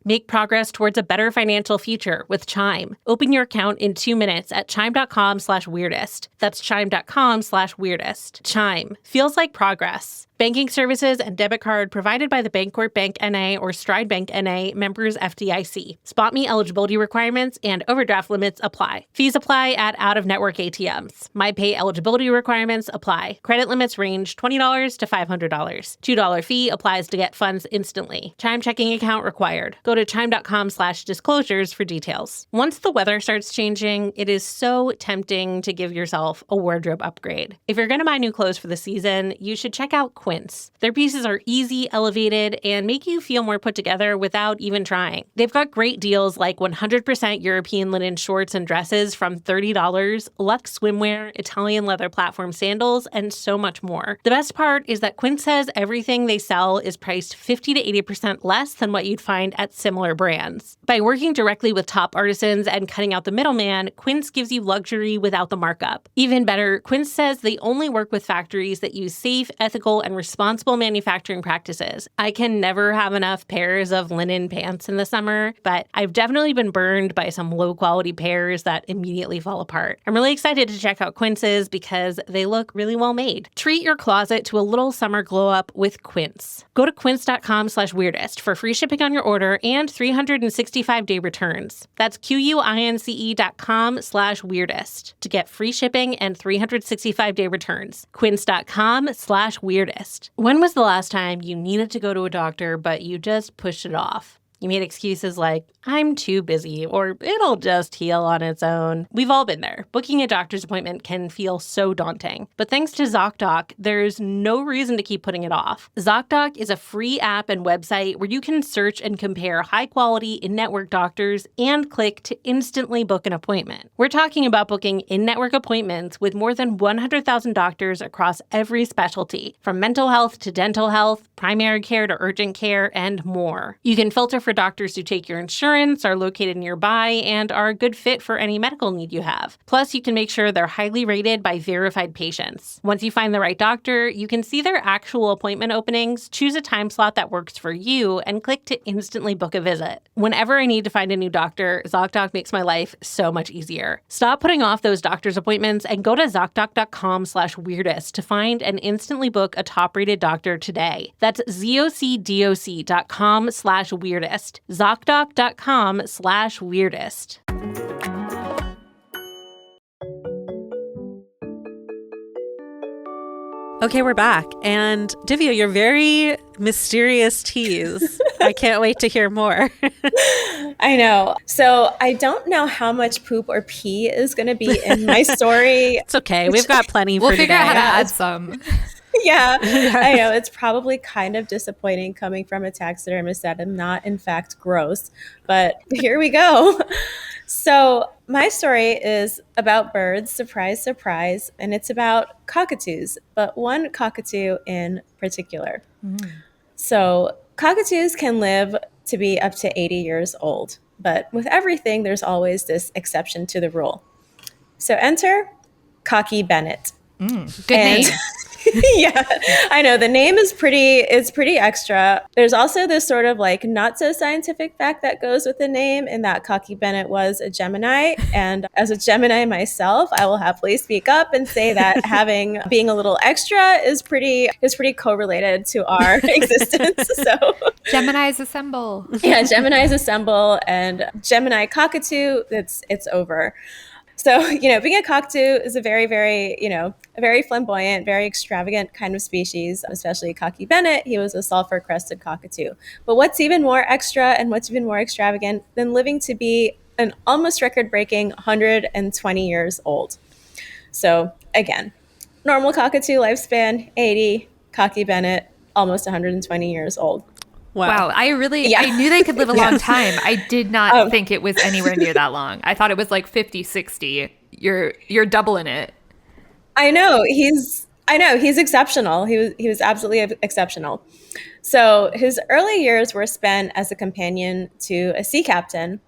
Make progress towards a better financial future with Chime. Open your account in 2 minutes at chime.com/weirdest. That's chime.com/weirdest. Chime. Feels like progress. Banking services and debit card provided by the Bancorp Bank N.A. or Stride Bank N.A. members FDIC. Spot me eligibility requirements and overdraft limits apply. Fees apply at out-of-network ATMs. MyPay eligibility requirements apply. Credit limits range $20 to $500. $2 fee applies to get funds instantly. Chime checking account required. Go to chime.com/disclosures for details. Once the weather starts changing, it is so tempting to give yourself a wardrobe upgrade. If you're going to buy new clothes for the season, you should check out Quince. Their pieces are easy, elevated, and make you feel more put together without even trying. They've got great deals like 100% European linen shorts and dresses from $30, luxe swimwear, Italian leather platform sandals, and so much more. The best part is that Quince says everything they sell is priced 50 to 80% less than what you'd find at similar brands. By working directly with top artisans and cutting out the middleman, Quince gives you luxury without the markup. Even better, Quince says they only work with factories that use safe, ethical, and responsible manufacturing practices. I can never have enough pairs of linen pants in the summer, but I've definitely been burned by some low-quality pairs that immediately fall apart. I'm really excited to check out Quince's because they look really well made. Treat your closet to a little summer glow-up with Quince. Go to quince.com/weirdest for free shipping on your order and 365-day returns. That's QUINCE.com/weirdest to get free shipping and 365-day returns. Quince.com/weirdest. When was the last time you needed to go to a doctor, but you just pushed it off? You made excuses like, I'm too busy, or it'll just heal on its own. We've all been there. Booking a doctor's appointment can feel so daunting. But thanks to ZocDoc, there's no reason to keep putting it off. ZocDoc is a free app and website where you can search and compare high-quality in-network doctors and click to instantly book an appointment. We're talking about booking in-network appointments with more than 100,000 doctors across every specialty, from mental health to dental health, primary care to urgent care, and more. You can filter for doctors who take your insurance, are located nearby, and are a good fit for any medical need you have. Plus, you can make sure they're highly rated by verified patients. Once you find the right doctor, you can see their actual appointment openings, choose a time slot that works for you, and click to instantly book a visit. Whenever I need to find a new doctor, ZocDoc makes my life so much easier. Stop putting off those doctor's appointments and go to ZocDoc.com/weirdest to find and instantly book a top-rated doctor today. That's ZocDoc.com/weirdest. ZocDoc.com/weirdest. Okay, we're back. And Divya, your very mysterious tease. I can't wait to hear more. I know. So I don't know how much poop or pee is going to be in my story. It's okay. We've got plenty We'll for figure today. out how to add some. Yeah, I know. It's probably kind of disappointing coming from a taxidermist that I'm not, in fact, gross. But here we go. So my story is about birds, surprise, surprise, and it's about cockatoos, but one cockatoo in particular. So cockatoos can live to be up to 80 years old, but with everything, there's always this exception to the rule. So enter Cocky Bennett. Good name. Yeah, I know. The name is pretty extra. There's also this sort of like not so scientific fact that goes with the name, in that Cocky Bennett was a Gemini. And as a Gemini myself, I will happily speak up and say that being a little extra is pretty correlated to our existence. So Geminis assemble. yeah, Geminis assemble, and Gemini cockatoo, it's over. So, being a cockatoo is a very, very, a very flamboyant, very extravagant kind of species, especially Cocky Bennett. He was a sulfur-crested cockatoo. But what's even more extra and what's even more extravagant than living to be an almost record-breaking 120 years old? So, again, normal cockatoo lifespan, 80, Cocky Bennett, almost 120 years old. Wow. I knew they could live a long time. I did not think it was anywhere near that long. I thought it was like 50, 60. You're doubling it. I know he's exceptional. He was absolutely exceptional. So his early years were spent as a companion to a sea captain,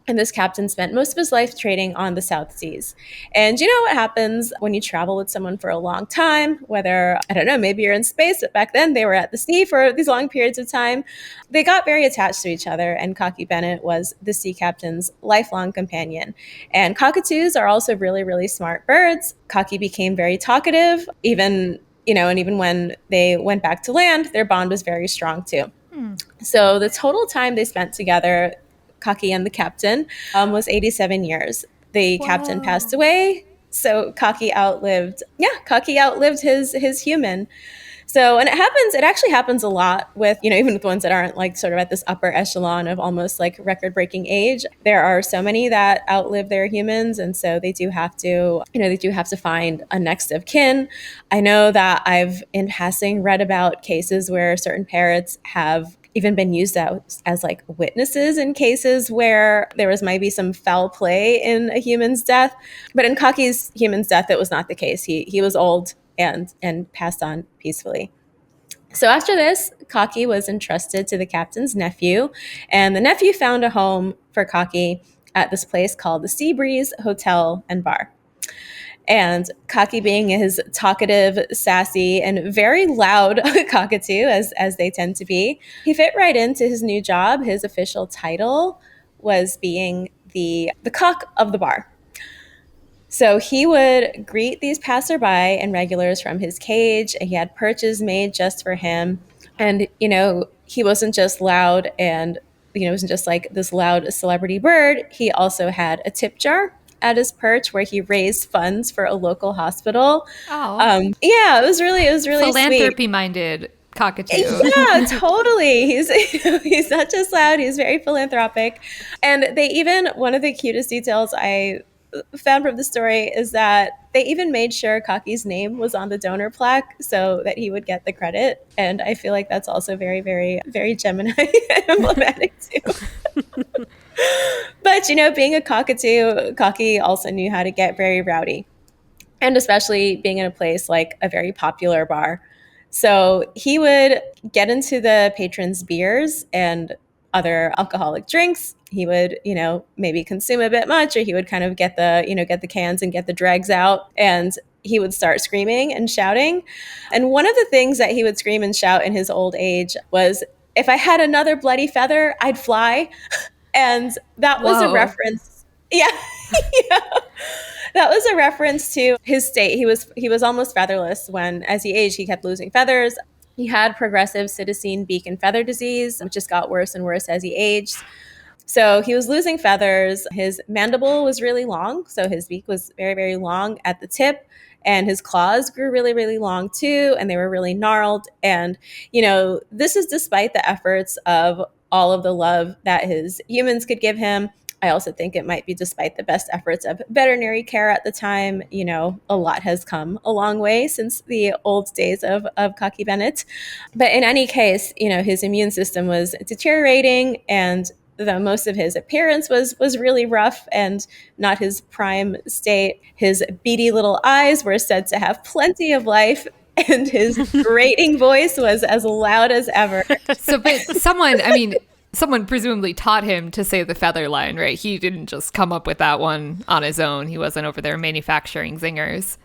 And this captain spent most of his life trading on the South Seas. And you know what happens when you travel with someone for a long time, whether, I don't know, maybe you're in space, but back then they were at the sea for these long periods of time. They got very attached to each other, and Cocky Bennett was the sea captain's lifelong companion. And cockatoos are also really, really smart birds. Cocky became very talkative, even, and even when they went back to land, their bond was very strong too. So the total time they spent together, Cocky and the captain, was 87 years. The captain passed away, so Cocky outlived his human. So, and it actually happens a lot with, even with ones that aren't like sort of at this upper echelon of almost like record-breaking age. There are so many that outlive their humans, and so they do have to find a next of kin. I know that I've in passing read about cases where certain parrots have even been used as like witnesses in cases where there was maybe some foul play in a human's death. But in Cocky's human's death, it was not the case. He was old and passed on peacefully. So after this, Cocky was entrusted to the captain's nephew, and the nephew found a home for Cocky at this place called the Sea Breeze Hotel and Bar. And Cocky, being his talkative, sassy, and very loud cockatoo, as they tend to be, he fit right into his new job. His official title was being the cock of the bar. So he would greet these passerby and regulars from his cage. He had perches made just for him. And, he wasn't just loud and, it wasn't just like this loud celebrity bird. He also had a tip jar at his perch where he raised funds for a local hospital. Oh, yeah, it was really philanthropy-minded cockatoo. Yeah, totally. He's not just loud; he's very philanthropic. And one of the cutest details I found from the story is that they even made sure Cocky's name was on the donor plaque so that he would get the credit. And I feel like that's also very, very, very Gemini emblematic too. But, being a cockatoo, Cocky also knew how to get very rowdy, and especially being in a place like a very popular bar. So he would get into the patrons' beers and other alcoholic drinks. He would, maybe consume a bit much, or he would kind of get the cans and get the dregs out, and he would start screaming and shouting. And one of the things that he would scream and shout in his old age was, "If I had another bloody feather, I'd fly." And that was a reference. Yeah. Yeah. That was a reference to his state. He was almost featherless when, as he aged, he kept losing feathers. He had progressive cytosine beak and feather disease, which just got worse and worse as he aged. So he was losing feathers. His mandible was really long, so his beak was very, very long at the tip. And his claws grew really, really long too, and they were really gnarled. And, this is despite the efforts of all of the love that his humans could give him. I also think it might be despite the best efforts of veterinary care at the time. A lot has come a long way since the old days of Cocky Bennett. But in any case, his immune system was deteriorating, and though most of his appearance was really rough and not his prime state, his beady little eyes were said to have plenty of life, and his grating voice was as loud as ever. So, but someone presumably taught him to say the feather line, right? He didn't just come up with that one on his own. He wasn't over there manufacturing zingers.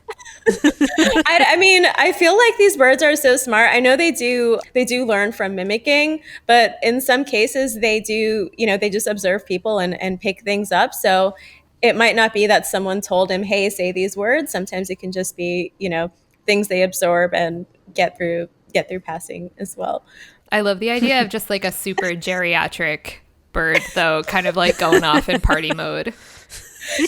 I feel like these birds are so smart. I know they do learn from mimicking, but in some cases they do, they just observe people and pick things up. So it might not be that someone told him, "Hey, say these words." Sometimes it can just be, things they absorb and get through passing as well. I love the idea of just like a super geriatric bird, though, kind of like going off in party mode.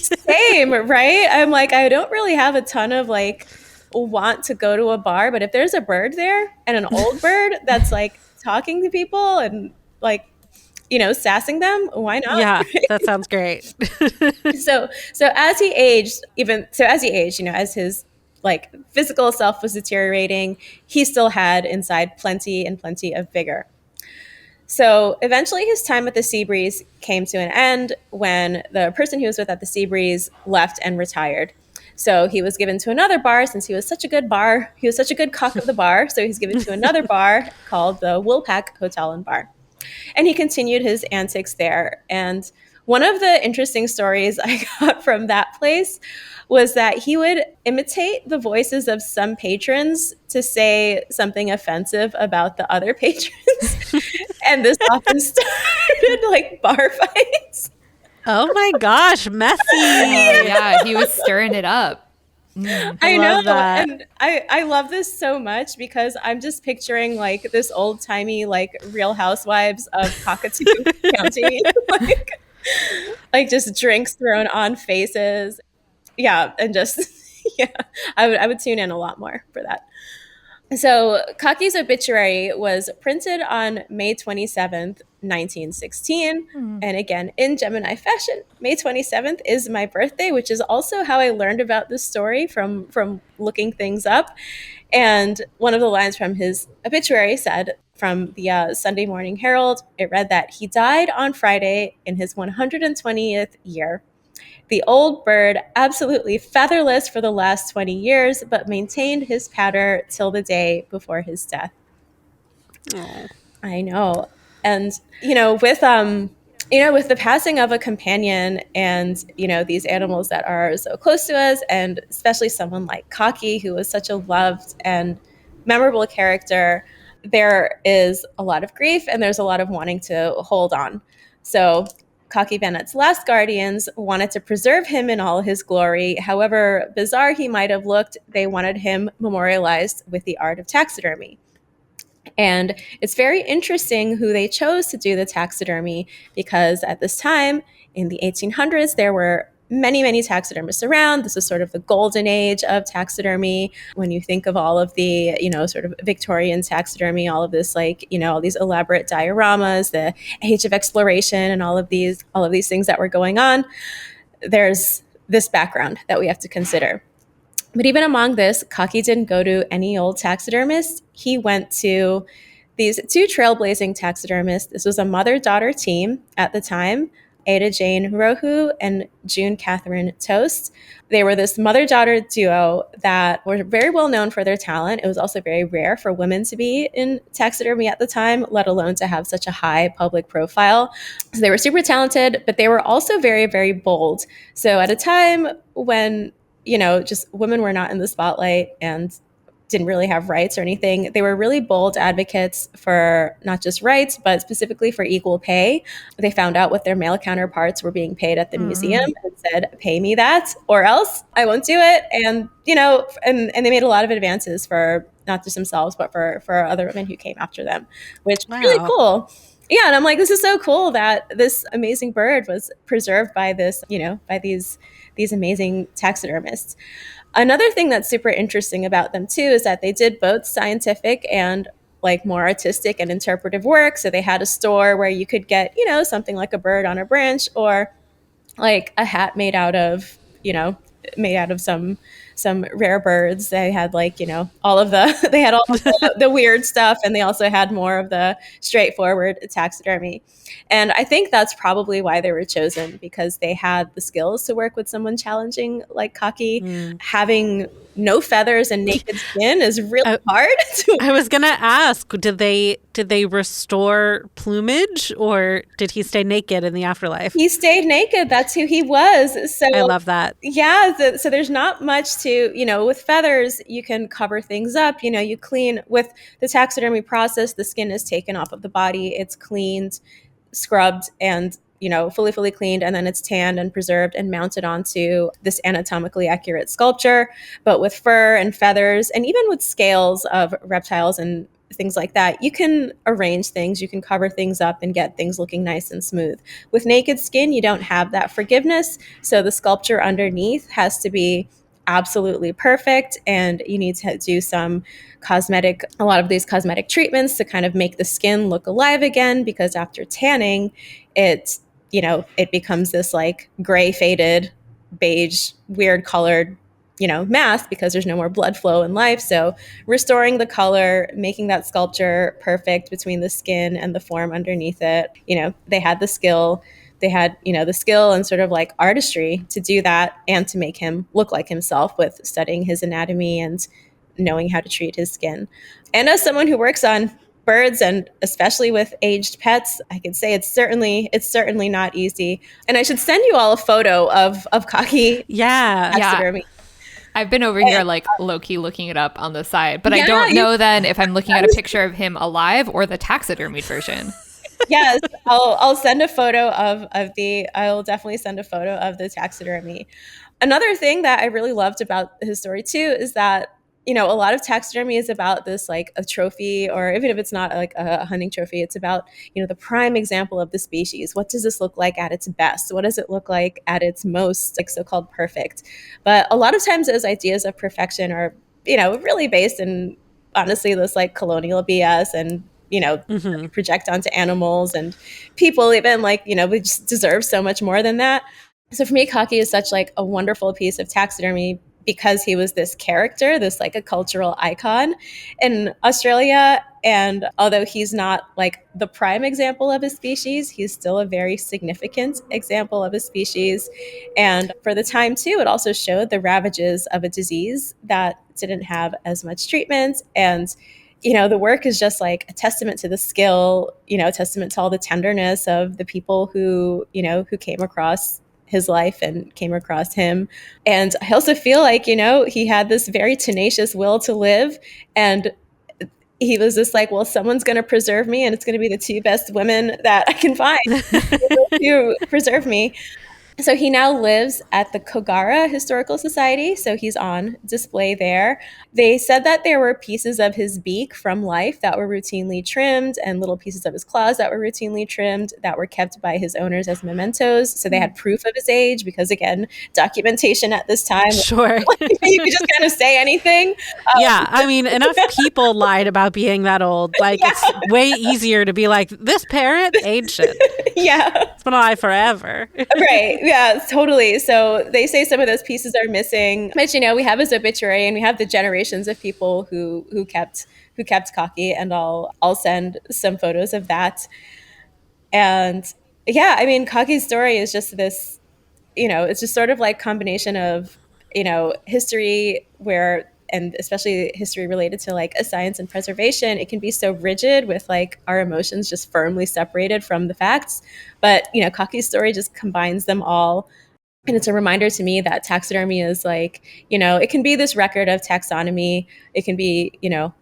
Same, right? I'm like, I don't really have a ton of like want to go to a bar, but if there's a bird there and an old bird that's like talking to people and like, sassing them, why not? Yeah, that sounds great. So as he aged, as his like physical self was deteriorating, he still had inside plenty of vigor. So eventually his time at the Sea Breeze came to an end when the person he was with at the Sea Breeze left and retired. So he was given to another bar since he was such a good cock of the bar. So he's given to another bar called the Woolpack Hotel and Bar. And he continued his antics there. And One of the interesting stories I got from that place was that he would imitate the voices of some patrons to say something offensive about the other patrons. And this often started like bar fights. Oh my gosh, messy. Oh, yeah, he was stirring it up. I know. love that. And I love this so much because I'm just picturing like this old timey, like Real Housewives of Cockatoo County, like just drinks thrown on faces. Yeah. And just, yeah, I would tune in a lot more for that. So Kaki's obituary was printed on May 27th, 1916. And again, in Gemini fashion, May 27th is my birthday, which is also how I learned about this story from looking things up. And one of the lines from his obituary said, from the Sunday Morning Herald, it read that he died on Friday in his 120th year. The old bird, absolutely featherless for the last 20 years, but maintained his patter till the day before his death. Oh. I know. And, with the passing of a companion and, these animals that are so close to us, and especially someone like Kaki, who was such a loved and memorable character, there is a lot of grief and there's a lot of wanting to hold on. So Kaki Bennett's last guardians wanted to preserve him in all his glory. However bizarre he might have looked, they wanted him memorialized with the art of taxidermy. And it's very interesting who they chose to do the taxidermy, because at this time in the 1800s, there were many, many taxidermists around. This is sort of the golden age of taxidermy. When you think of all of the, sort of Victorian taxidermy, all of this, all these elaborate dioramas, the age of exploration, and all of these things that were going on, there's this background that we have to consider. But even among this, Kaki didn't go to any old taxidermist. He went to these two trailblazing taxidermists. This was a mother-daughter team at the time, Ada Jane Rohu and June Catherine Toast. They were this mother-daughter duo that were very well known for their talent. It was also very rare for women to be in taxidermy at the time, let alone to have such a high public profile. So they were super talented, but they were also very, very bold. So at a time when just women were not in the spotlight and didn't really have rights or anything, they were really bold advocates for not just rights, but specifically for equal pay. They found out what their male counterparts were being paid at the museum and said, pay me that or else I won't do it. And, and they made a lot of advances for not just themselves, but for other women who came after them, which was really cool. Yeah. And I'm like, this is so cool that this amazing bird was preserved by this, by these amazing taxidermists. Another thing that's super interesting about them too is that they did both scientific and more artistic and interpretive work. So they had a store where you could get, something like a bird on a branch, or like a hat made out of some rare birds. They had all of the weird stuff, and they also had more of the straightforward taxidermy. And I think that's probably why they were chosen, because they had the skills to work with someone challenging like Kaki. Having no feathers and naked skin is really hard. I was gonna ask, did they restore plumage, or did he stay naked in the afterlife? He stayed naked. That's who he was. So I love that. Yeah. So there's not much to, with feathers, you can cover things up. You clean with the taxidermy process. The skin is taken off of the body. It's cleaned, scrubbed, and fully cleaned, and then it's tanned and preserved and mounted onto this anatomically accurate sculpture. But with fur and feathers, and even with scales of reptiles and things like that, you can arrange things, you can cover things up and get things looking nice and smooth. With naked skin, you don't have that forgiveness, so the sculpture underneath has to be absolutely perfect, and you need to do a lot of these cosmetic treatments to kind of make the skin look alive again, because after tanning, it becomes this like gray, faded, beige, weird colored mass, because there's no more blood flow in life. So restoring the color, making that sculpture perfect between the skin and the form underneath it, they had the skill. They had, the skill and sort of like artistry to do that, and to make him look like himself with studying his anatomy and knowing how to treat his skin. And as someone who works on birds, and especially with aged pets, I can say it's certainly not easy. And I should send you all a photo of Cocky taxidermy. I've been over here like low-key looking it up on the side, but I Yeah, don't know then if I'm looking at a picture of him alive or the taxidermy version. Yes, I'll send a photo I'll definitely send a photo of the taxidermy. Another thing that I really loved about his story too is that, you know, a lot of taxidermy is about this, like a trophy, or even if it's not like a hunting trophy, it's about, you know, the prime example of the species. What does this look like at its best? What does it look like at its most, like, so-called perfect? But a lot of times those ideas of perfection are, you know, really based in, honestly, this like colonial BS, and, you know, project onto animals and people even, like, you know, we just deserve so much more than that. So for me, Cocky is such like a wonderful piece of taxidermy because he was this character, this like a cultural icon in Australia. And although he's not like the prime example of his species, he's still a very significant example of his species. And for the time too, it also showed the ravages of a disease that didn't have as much treatment. And, you know, the work is just like a testament to the skill, you know, a testament to all the tenderness of the people who, you know, who came across his life and came across him. And I also feel like, you know, he had this very tenacious will to live. And he was just like, well, someone's going to preserve me, and it's going to be the two best women that I can find to preserve me. So he now lives at the Kogara Historical Society. So he's on display there. They said that there were pieces of his beak from life that were routinely trimmed, and little pieces of his claws that were routinely trimmed that were kept by his owners as mementos. So they had proof of his age because, again, documentation at this time. Sure. You could just kind of say anything. Yeah, I mean, enough people lied about being that old. Like, it's way easier to be like, this parrot, ancient. Yeah. It's been alive forever. Right. Yeah, totally. So they say some of those pieces are missing. But, you know, we have his obituary, and we have the generations of people who kept Cocky, and I'll send some photos of that. And yeah, I mean, Cocky's story is just this, you know, it's just sort of like combination of, you know, history where, and especially history related to like a science and preservation, it can be so rigid with like our emotions just firmly separated from the facts. But, you know, Cocky's story just combines them all. And it's a reminder to me that taxidermy is like, you know, it can be this record of taxonomy. It can be, you know,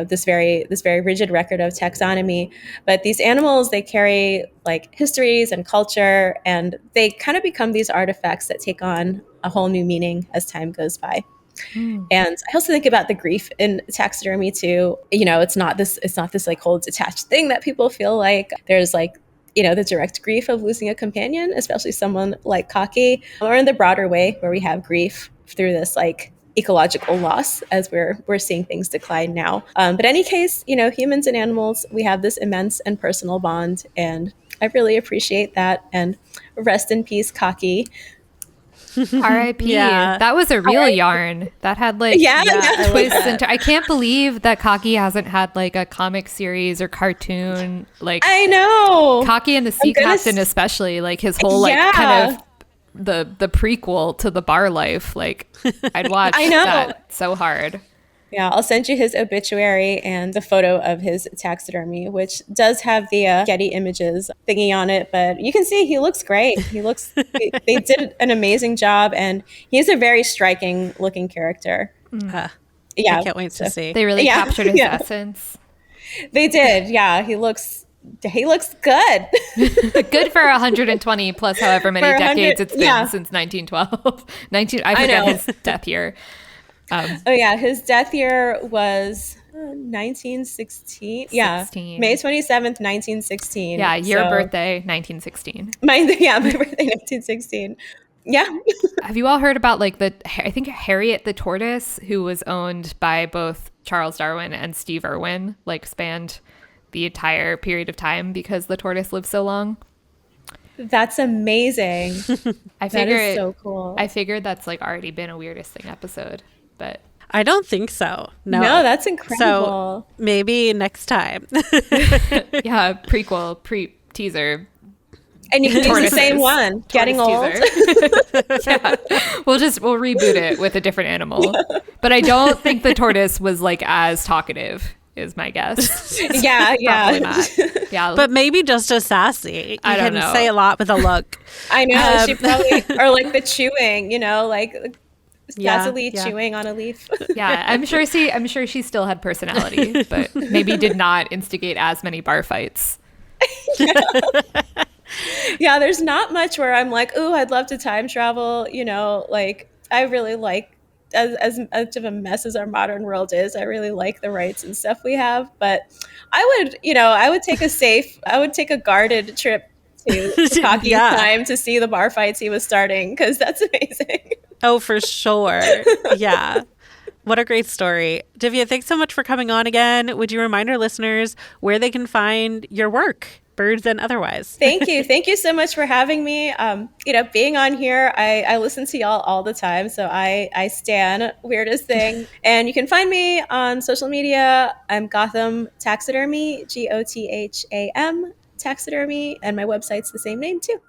this very rigid record of taxonomy. But these animals, they carry like histories and culture, and they kind of become these artifacts that take on a whole new meaning as time goes by. And I also think about the grief in taxidermy too. You know, it's not this like whole detached thing that people feel like. There's like, you know, the direct grief of losing a companion, especially someone like Cocky, or in the broader way where we have grief through this like ecological loss as we're seeing things decline now. But any case, you know, humans and animals, we have this immense and personal bond, and I really appreciate that. And rest in peace, Cocky. R.I.P. Yeah. That was a real yarn that had like twists and I can't believe that Cocky hasn't had like a comic series or cartoon. Like, I know Cocky and the Sea Captain, especially like his whole like kind of the prequel to the bar life. Like, I'd watch that so hard. Yeah, I'll send you his obituary and the photo of his taxidermy, which does have the Getty Images thingy on it. But you can see he looks great. They did an amazing job, and he's a very striking looking character. I can't wait to see. They really captured his essence. They did. Yeah, he looks good. Good for 120 plus however many decades it's been since 1912. I forget his death year. His death year was 1916. Yeah, May 27th, 1916. Yeah, your birthday, 1916. My birthday, 1916. Yeah. Have you all heard about like I think Harriet the tortoise, who was owned by both Charles Darwin and Steve Irwin, like spanned the entire period of time because the tortoise lived so long? That's amazing. That is so cool. I figured that's like already been a weirdest thing episode, but I don't think so. No, that's incredible. So maybe next time. Yeah, prequel, teaser. And you can do the same one. Getting old. Yeah. We'll reboot it with a different animal. But I don't think the tortoise was like as talkative is my guess. Yeah, Probably not. Yeah, But maybe just as sassy. You I don't can know. say a lot with a look. I know. She probably, or like the chewing, like Yeah, sassily yeah. chewing on a leaf. yeah, I'm sure she still had personality, but maybe did not instigate as many bar fights. Yeah, there's not much where I'm like, ooh, I'd love to time travel. Like I really like, as much of a mess as our modern world is, I really like the rights and stuff we have. But I would take a guarded trip to Takaki's Yeah. time to see the bar fights he was starting, because that's amazing. Oh, for sure. Yeah. What a great story. Divya, thanks so much for coming on again. Would you remind our listeners where they can find your work, birds and otherwise? Thank you. Thank you so much for having me. Being on here, I listen to y'all all the time. So I stan Weirdest Thing. And you can find me on social media. I'm Gotham Taxidermy, Gotham Taxidermy. And my website's the same name too.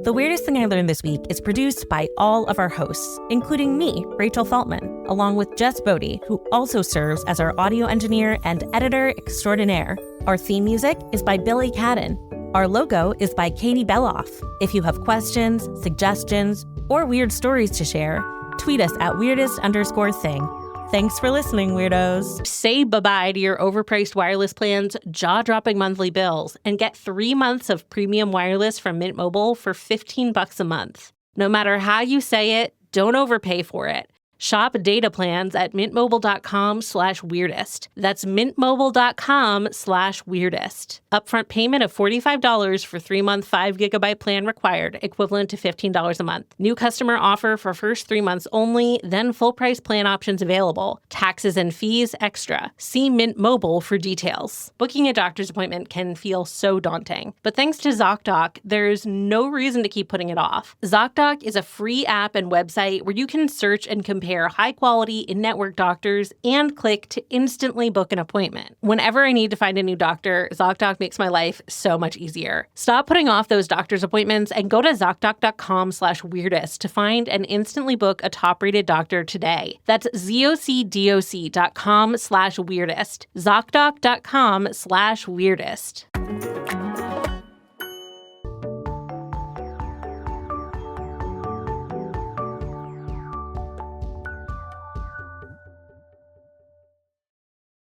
The Weirdest Thing I Learned this week is produced by all of our hosts, including me, Rachel Feltman, along with Jess Bodie, who also serves as our audio engineer and editor extraordinaire. Our theme music is by Billy Cadden. Our logo is by Katie Beloff. If you have questions, suggestions, or weird stories to share, tweet us at weirdest_thing. Thanks for listening, weirdos. Say bye-bye to your overpriced wireless plans, jaw-dropping monthly bills, and get 3 months of premium wireless from Mint Mobile for $15 a month. No matter how you say it, don't overpay for it. Shop data plans at mintmobile.com/weirdest. That's mintmobile.com/weirdest. Upfront payment of $45 for 3-month 5GB plan required, equivalent to $15 a month. New customer offer for first 3 months only, then full price plan options available. Taxes and fees extra. See Mint Mobile for details. Booking a doctor's appointment can feel so daunting, but thanks to ZocDoc, there's no reason to keep putting it off. ZocDoc is a free app and website where you can search and compare high-quality in-network doctors and click to instantly book an appointment. Whenever I need to find a new doctor, ZocDoc makes my life so much easier. Stop putting off those doctor's appointments and go to ZocDoc.com/weirdest to find and instantly book a top-rated doctor today. That's ZocDoc.com/weirdest. ZocDoc.com/weirdest.